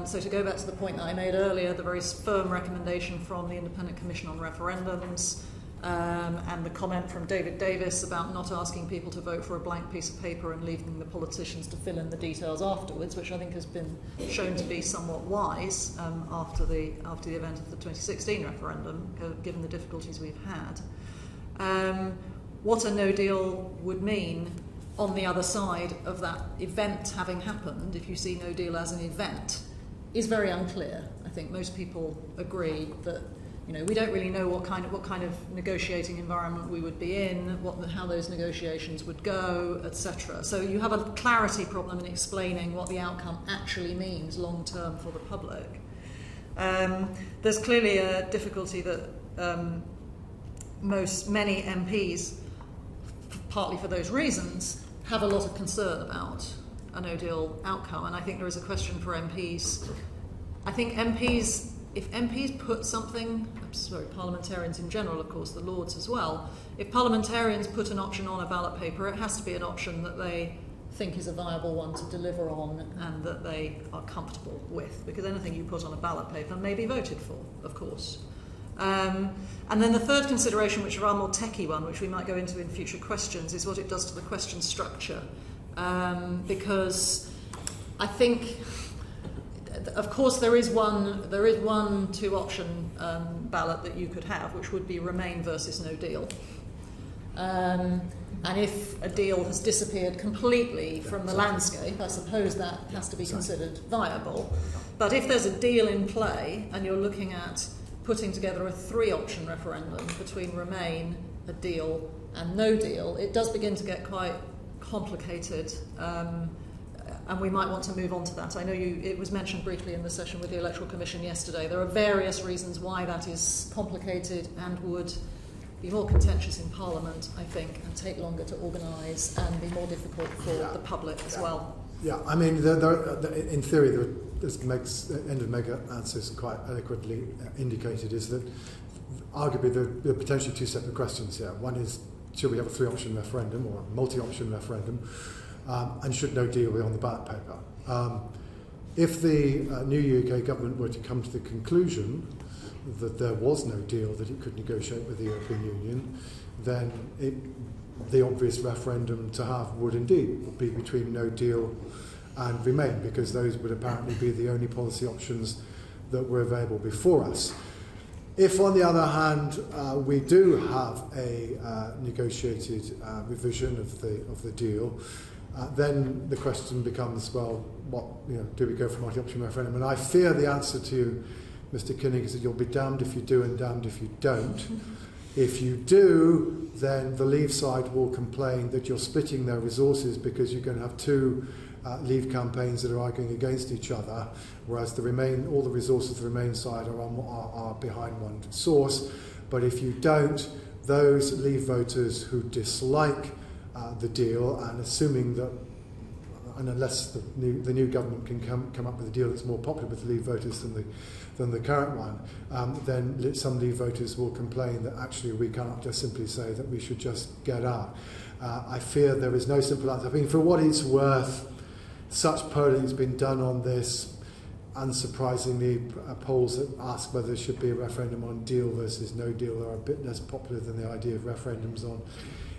So to go back to the point that I made earlier, the very firm recommendation from the Independent Commission on Referendums and the comment from David Davis about not asking people to vote for a blank piece of paper and leaving the politicians to fill in the details afterwards, which I think has been shown to be somewhat wise after the event of the 2016 referendum, given the difficulties we've had. What a no deal would mean on the other side of that event having happened, if you see no deal as an event, is very unclear. I think most people agree that we don't really know what kind of negotiating environment we would be in, how those negotiations would go, etc. So you have a clarity problem in explaining what the outcome actually means long term for the public. There's clearly a difficulty that many MPs, partly for those reasons, have a lot of concern about a no-deal outcome, and I think there is a question for MPs. I think if MPs put something, parliamentarians in general, of course, the Lords as well, if parliamentarians put an option on a ballot paper, it has to be an option that they think is a viable one to deliver on and that they are comfortable with, because anything you put on a ballot paper may be voted for, of course. And then the third consideration, which is a rather more techie one, which we might go into in future questions, is what it does to the question structure. Because I think, of course, there is one two-option ballot that you could have, which would be Remain versus no deal. And if a deal has disappeared completely from the landscape, I suppose that has to be considered viable. But if there's a deal in play and you're looking at putting together a three-option referendum between Remain, a deal, and no deal, it does begin to get quite complicated, and we might want to move on to that. I know it was mentioned briefly in the session with the Electoral Commission yesterday. There are various reasons why that is complicated and would be more contentious in Parliament, I think, and take longer to organise and be more difficult for the public as well. Yeah, I mean, in theory, this makes end of Mega answers quite eloquently indicated, is that arguably there are potentially two separate questions here. One is, should we have a three-option referendum or a multi-option referendum, and should no deal be on the ballot paper? If the new UK government were to come to the conclusion that there was no deal that it could negotiate with the European Union, then the obvious referendum to have would indeed be between no deal and Remain, because those would apparently be the only policy options that were available before us. If, on the other hand, we do have a negotiated revision of the deal, then the question becomes, well, do we go for multi-option referendum? And I fear the answer to Mr. Kinnig is that you'll be damned if you do and damned if you don't. If you do, then the Leave side will complain that you're splitting their resources because you're going to have two Leave campaigns that are arguing against each other, whereas all the resources of the Remain side are behind one source. But if you don't, those Leave voters who dislike the deal, and assuming that, and unless the new government can come up with a deal that's more popular with the Leave voters than the current one, then some Leave voters will complain that actually we cannot just simply say that we should just get out. I fear there is no simple answer. I mean, for what it's worth, such polling has been done on this. Unsurprisingly, polls that ask whether there should be a referendum on deal versus no deal are a bit less popular than the idea of referendums on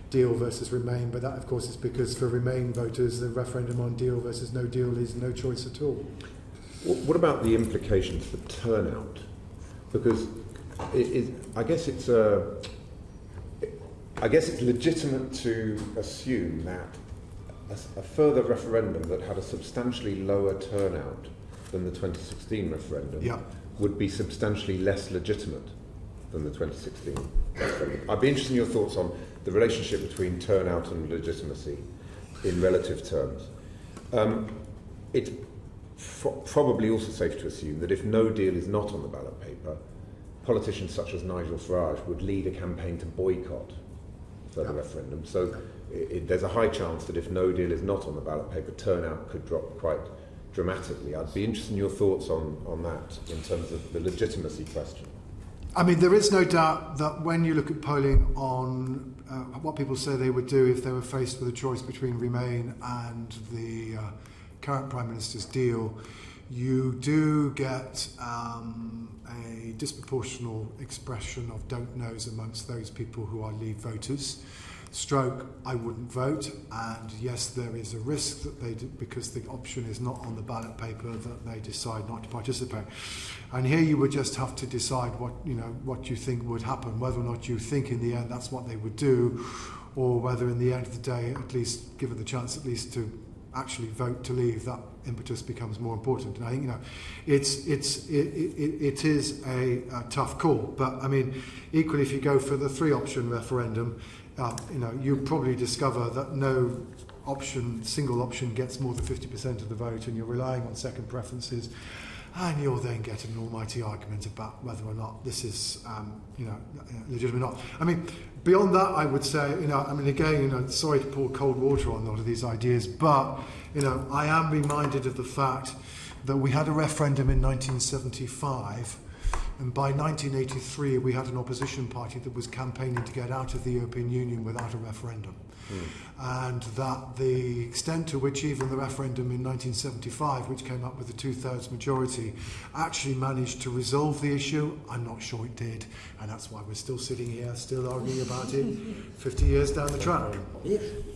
deal versus Remain, but that, of course, is because for Remain voters, the referendum on deal versus no deal is no choice at all. What about the implications for turnout? Because I guess it's legitimate to assume that a further referendum that had a substantially lower turnout than the 2016 referendum would be substantially less legitimate than the 2016 referendum. I'd be interested in your thoughts on the relationship between turnout and legitimacy in relative terms. It's probably also safe to assume that if no deal is not on the ballot paper, politicians such as Nigel Farage would lead a campaign to boycott further referendum. So there's a high chance that if no deal is not on the ballot paper, turnout could drop quite dramatically. I'd be interested in your thoughts on that in terms of the legitimacy question. I mean, there is no doubt that when you look at polling on what people say they would do if they were faced with a choice between Remain and the current Prime Minister's deal, you do get a disproportional expression of don't knows amongst those people who are Leave voters. Stroke, I wouldn't vote, and yes, there is a risk that they do, because the option is not on the ballot paper, that they decide not to participate. And here you would just have to decide what you think would happen, whether or not you think in the end that's what they would do, or whether in the end of the day, at least given the chance at least to actually vote to leave, that impetus becomes more important. And I think it is a tough call. But I mean, equally, if you go for the 3-option referendum, you probably discover that no single option gets more than 50% of the vote, and you're relying on second preferences, and you'll then get an almighty argument about whether or not this is, legitimate or not. I mean, beyond that, I would say, again, sorry to pour cold water on a lot of these ideas, but, I am reminded of the fact that we had a referendum in 1975, and by 1983 we had an opposition party that was campaigning to get out of the European Union without a referendum. And that the extent to which even the referendum in 1975, which came up with a 2/3 majority, actually managed to resolve the issue, I'm not sure it did, and that's why we're still sitting here, still arguing about it 50 years down the track.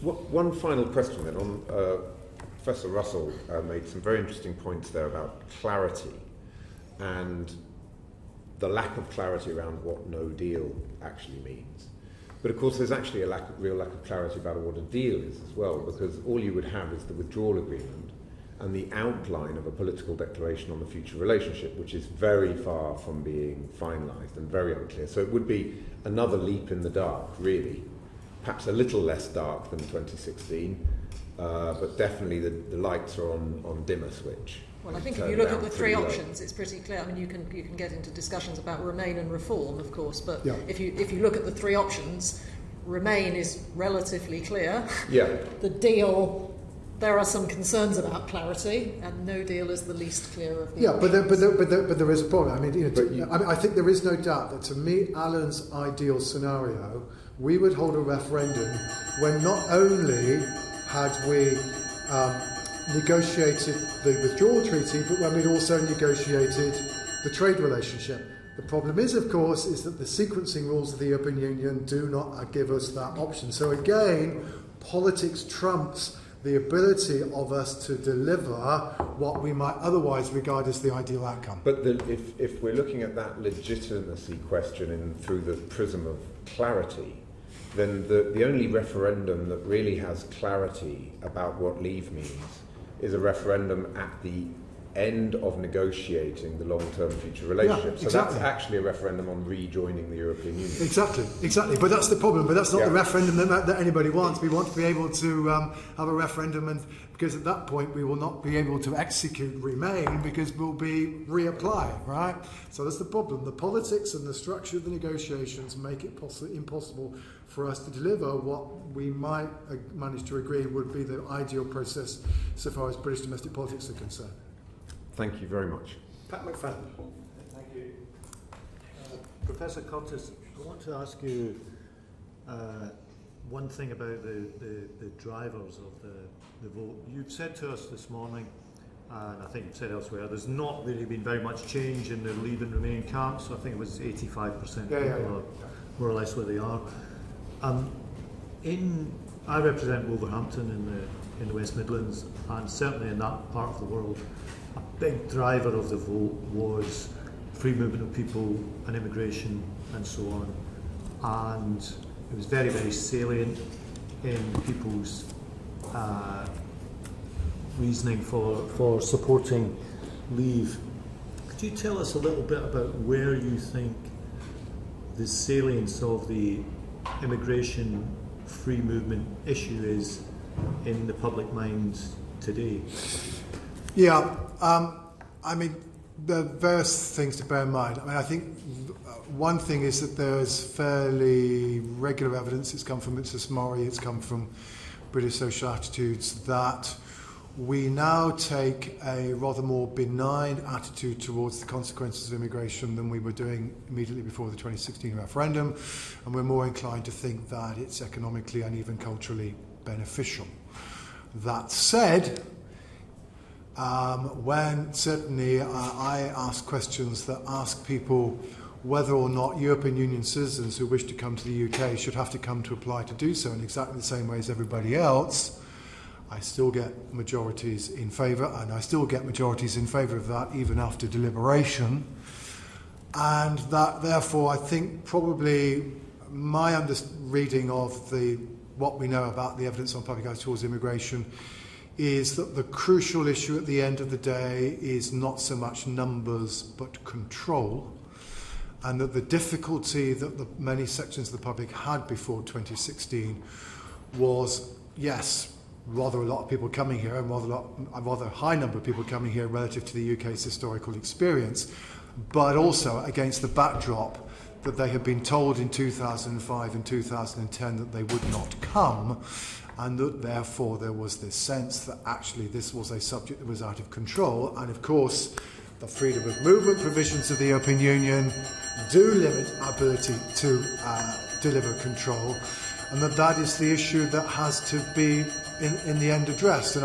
One final question then on Professor Russell made some very interesting points there about clarity and the lack of clarity around what no deal actually means. But of course there's actually a real lack of clarity about what a deal is as well, because all you would have is the withdrawal agreement and the outline of a political declaration on the future relationship, which is very far from being finalised and very unclear. So it would be another leap in the dark, really. Perhaps a little less dark than 2016, but definitely the lights are on dimmer switch. Well, I think if you look at the 3 options, it's pretty clear. I mean, you can get into discussions about Remain and Reform, of course, but if you look at the 3 options, Remain is relatively clear. Yeah. The deal, there are some concerns about clarity, and no deal is the least clear of the options. But there is a problem. I mean, I think there is no doubt that to meet Alan's ideal scenario, we would hold a referendum when not only had we negotiated the withdrawal treaty, but when we'd also negotiated the trade relationship. The problem is, of course, is that the sequencing rules of the European Union do not give us that option. So again, politics trumps the ability of us to deliver what we might otherwise regard as the ideal outcome. But if we're looking at that legitimacy question through the prism of clarity, then the only referendum that really has clarity about what leave means is a referendum at the end of negotiating the long-term future relationship. So that's actually a referendum on rejoining the European Union. Exactly. But that's the problem. But that's not the referendum that anybody wants. We want to be able to have a referendum, and because at that point we will not be able to execute Remain because we'll be reapplying, right? So that's the problem. The politics and the structure of the negotiations make it impossible for us to deliver what we might manage to agree would be the ideal process so far as British domestic politics are concerned. Thank you very much. Pat McFadden. Thank you. Professor Curtice, I want to ask you one thing about the drivers of the vote. You've said to us this morning, and I think you've said elsewhere, there's not really been very much change in the Leave and Remain camps. I think it was 85% people are more or less where they are. I represent Wolverhampton in the West Midlands, and certainly in that part of the world, a big driver of the vote was free movement of people and immigration and so on. And it was very, very salient in people's reasoning for supporting leave. Could you tell us a little bit about where you think the salience of the immigration free movement issue is in the public mind today? Yeah, I mean, there are various things to bear in mind. I mean, I think one thing is that there's fairly regular evidence, it's come from Mrs. Murray, it's come from British social attitudes, that we now take a rather more benign attitude towards the consequences of immigration than we were doing immediately before the 2016 referendum, and we're more inclined to think that it's economically and even culturally beneficial. That said, when certainly I ask questions that ask people whether or not European Union citizens who wish to come to the UK should have to come to apply to do so in exactly the same way as everybody else, I still get majorities in favour, and I still get majorities in favour of that even after deliberation. And that, therefore, I think probably my reading of what we know about the evidence on public attitude towards immigration is that the crucial issue at the end of the day is not so much numbers but control, and that the difficulty that the many sections of the public had before 2016 was, yes, rather a lot of people coming here, and a rather high number of people coming here relative to the UK's historical experience, but also against the backdrop that they had been told in 2005 and 2010 that they would not come, and that therefore there was this sense that actually this was a subject that was out of control. And of course, the freedom of movement provisions of the European Union do limit our ability to deliver control, and that is the issue that has to be in the end addressed. And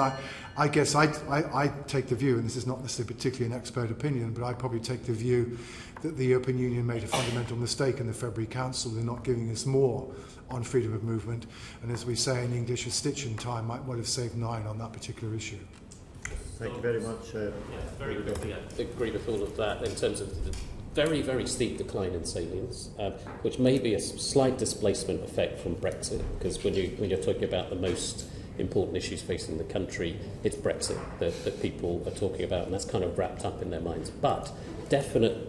I guess I take the view, and this is not necessarily particularly an expert opinion, but I probably take the view that the European Union made a fundamental mistake in the February Council in not giving us more on freedom of movement, and as we say in English, a stitch in time might well have saved 9 on that particular issue. Thank you very much. Very quickly, I agree with all of that in terms of the very, very steep decline in salience, which may be a slight displacement effect from Brexit, because when you're talking about the most important issues facing the country, it's Brexit that people are talking about, and that's kind of wrapped up in their minds. But definite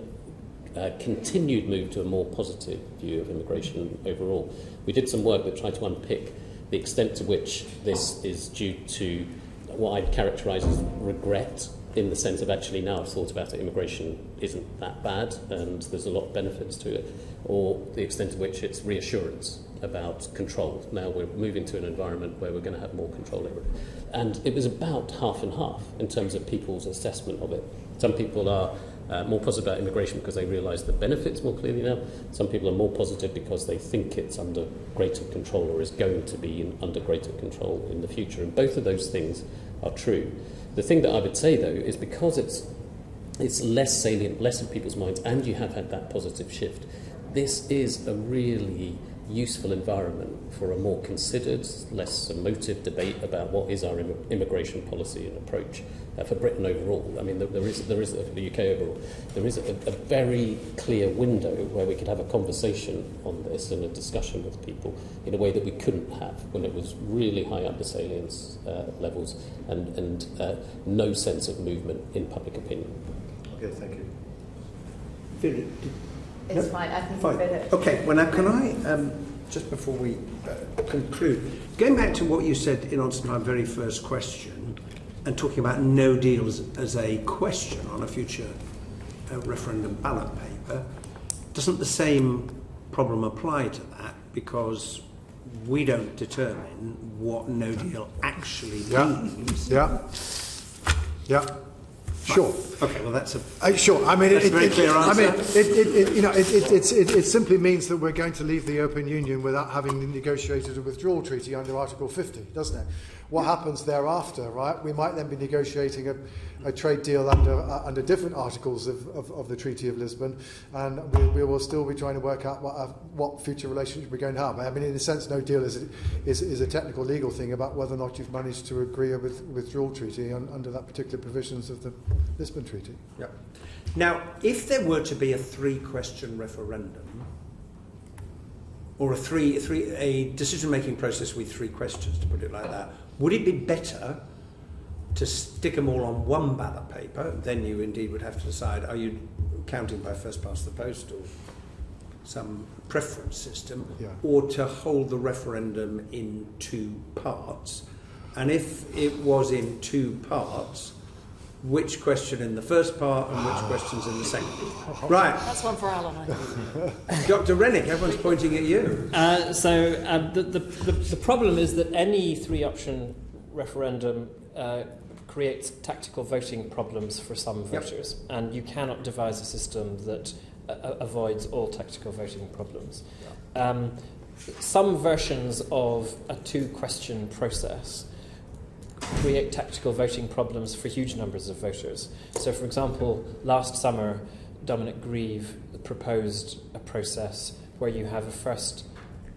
continued move to a more positive view of immigration overall. We did some work that tried to unpick the extent to which this is due to what I'd characterise as regret, in the sense of actually now I've thought about it, immigration isn't that bad and there's a lot of benefits to it, or the extent to which it's reassurance about control. Now we're moving to an environment where we're going to have more control over it. And it was about half and half in terms of people's assessment of it. Some people are more positive about immigration because they realise the benefits more clearly now. Some people are more positive because they think it's under greater control or is going to be under greater control in the future. And both of those things are true. The thing that I would say, though, is because it's less salient, less in people's minds, and you have had that positive shift, this is a really useful environment for a more considered, less emotive debate about what is our immigration policy and approach for Britain overall. I mean, there is for the UK overall, there is a very clear window where we could have a conversation on this and a discussion with people in a way that we couldn't have when it was really high under salience levels and no sense of movement in public opinion. Okay, thank you. Vera, It's fine, I think fine. better. Okay, well now can I, just before we conclude, going back to what you said in answer to my very first question, and talking about no deals as a question on a future referendum ballot paper, doesn't the same problem apply to that? Because we don't determine what no deal actually means. Yeah. Sure. Okay. Well, that's a sure. I mean, that's a very clear answer. I mean, it simply means that we're going to leave the European Union without having negotiated a withdrawal treaty under Article 50, doesn't it? What happens thereafter, right? We might then be negotiating a trade deal under different articles of the Treaty of Lisbon, and we will still be trying to work out what future relationship we're going to have. I mean, in a sense, no deal is a technical legal thing about whether or not you've managed to agree a withdrawal treaty under that particular provisions of the Lisbon Treaty. Yeah. Now, if there were to be a 3-question referendum, or a decision-making process with 3 questions, to put it like that, would it be better to stick them all on one ballot paper? Then you indeed would have to decide, are you counting by first past the post or some preference system, or to hold the referendum in 2 parts? And if it was in 2 parts, which question in the first part and which questions in the second? Right. That's one for Alan, I think. Dr. Renwick, everyone's pointing at you. The problem is that any 3-option referendum creates tactical voting problems for some voters, and you cannot devise a system that avoids all tactical voting problems. Some versions of a 2-question process create tactical voting problems for huge numbers of voters. So, for example, last summer, Dominic Grieve proposed a process where you have a first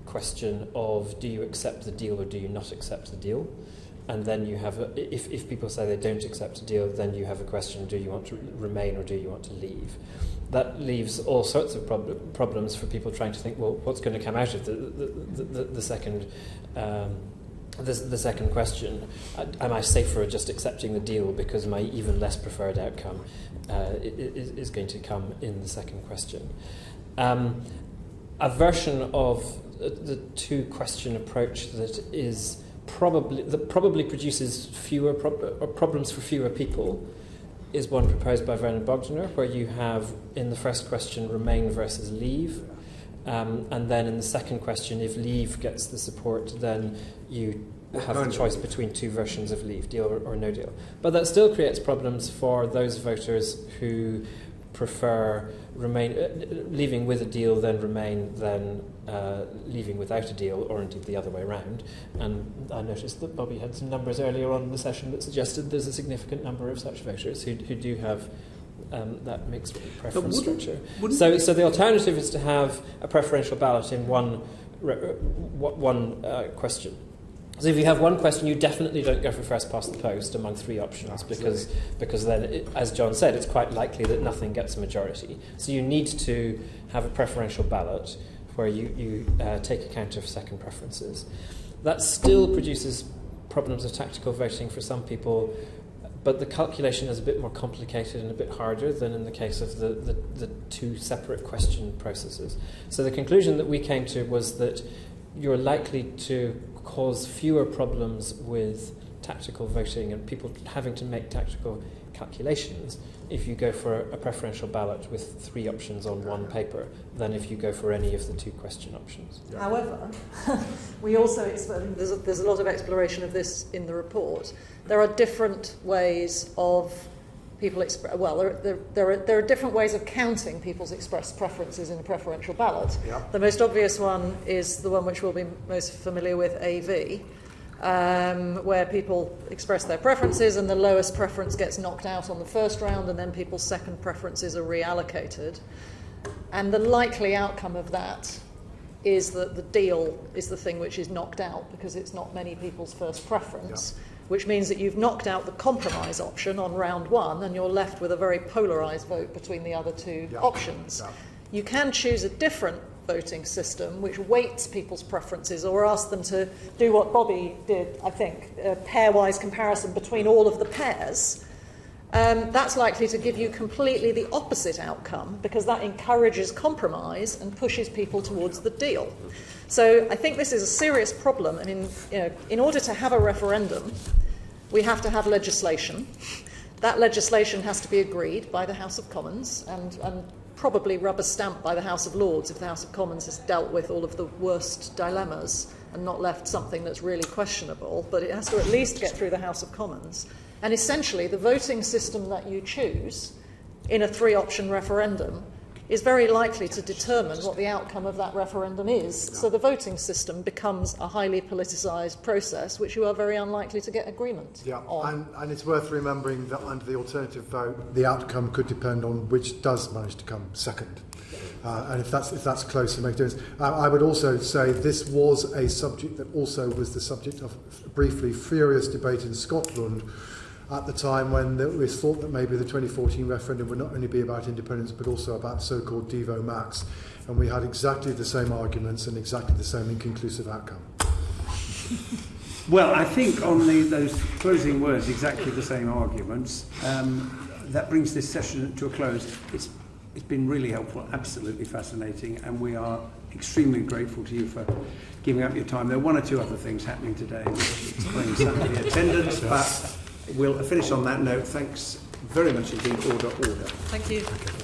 question of, do you accept the deal or do you not accept the deal? And then you have, if people say they don't accept a deal, then you have a question, do you want to remain or do you want to leave? That leaves all sorts of problems for people trying to think, well, what's going to come out of the second the second question? Am I safer just accepting the deal because my even less preferred outcome is going to come in the second question? A version of the 2-question approach that is probably produces fewer problems for fewer people is one proposed by Vernon Bogdaner, where you have in the first question remain versus leave, and then in the second question, if leave gets the support, then you have the choice between 2 versions of leave, deal or no deal. But that still creates problems for those voters who prefer leaving with a deal, then remain, then leaving without a deal, or indeed the other way around. And I noticed that Bobby had some numbers earlier on in the session that suggested there's a significant number of such voters who do have that mixed preference structure. So the alternative is to have a preferential ballot in one question. So if you have one question, you definitely don't go for first past the post among 3 options, because then, as John said, it's quite likely that nothing gets a majority. So you need to have a preferential ballot where you take account of second preferences. That still produces problems of tactical voting for some people, but the calculation is a bit more complicated and a bit harder than in the case of the 2 separate question processes. So the conclusion that we came to was that you're likely to cause fewer problems with tactical voting and people having to make tactical calculations if you go for a preferential ballot with 3 options on one paper than if you go for any of the 2-question options. However, we also there's a lot of exploration of this in the report. There are different ways of people there are different ways of counting people's expressed preferences in a preferential ballot. Yep. The most obvious one is the one which we'll be most familiar with, AV, where people express their preferences and the lowest preference gets knocked out on the first round, and then people's second preferences are reallocated. And the likely outcome of that is that the deal is the thing which is knocked out because it's not many people's first preference. Yep. Which means that you've knocked out the compromise option on round 1 and you're left with a very polarised vote between the other 2 options. Yeah. You can choose a different voting system which weights people's preferences or asks them to do what Bobby did, I think, a pairwise comparison between all of the pairs. That's likely to give you completely the opposite outcome because that encourages compromise and pushes people towards the deal. So I think this is a serious problem. I mean, in order to have a referendum, we have to have legislation. That legislation has to be agreed by the House of Commons and probably rubber stamped by the House of Lords if the House of Commons has dealt with all of the worst dilemmas and not left something that's really questionable. But it has to at least get through the House of Commons. And essentially, the voting system that you choose in a 3-option referendum is very likely to determine what the outcome of that referendum is. So the voting system becomes a highly politicised process, which you are very unlikely to get agreement on. And it's worth remembering that under the alternative vote, the outcome could depend on which does manage to come second. And if that's close, it makes a difference. I would also say this was a subject that also was the subject of briefly furious debate in Scotland, at the time when it was thought that maybe the 2014 referendum would not only be about independence but also about so-called Devo Max, and we had exactly the same arguments and exactly the same inconclusive outcome. Well, I think on those closing words, exactly the same arguments, that brings this session to a close. It's been really helpful, absolutely fascinating, and we are extremely grateful to you for giving up your time. There are one or two other things happening today which explain some of the attendance, but we'll finish on that note. Thanks very much indeed. Order. Thank you.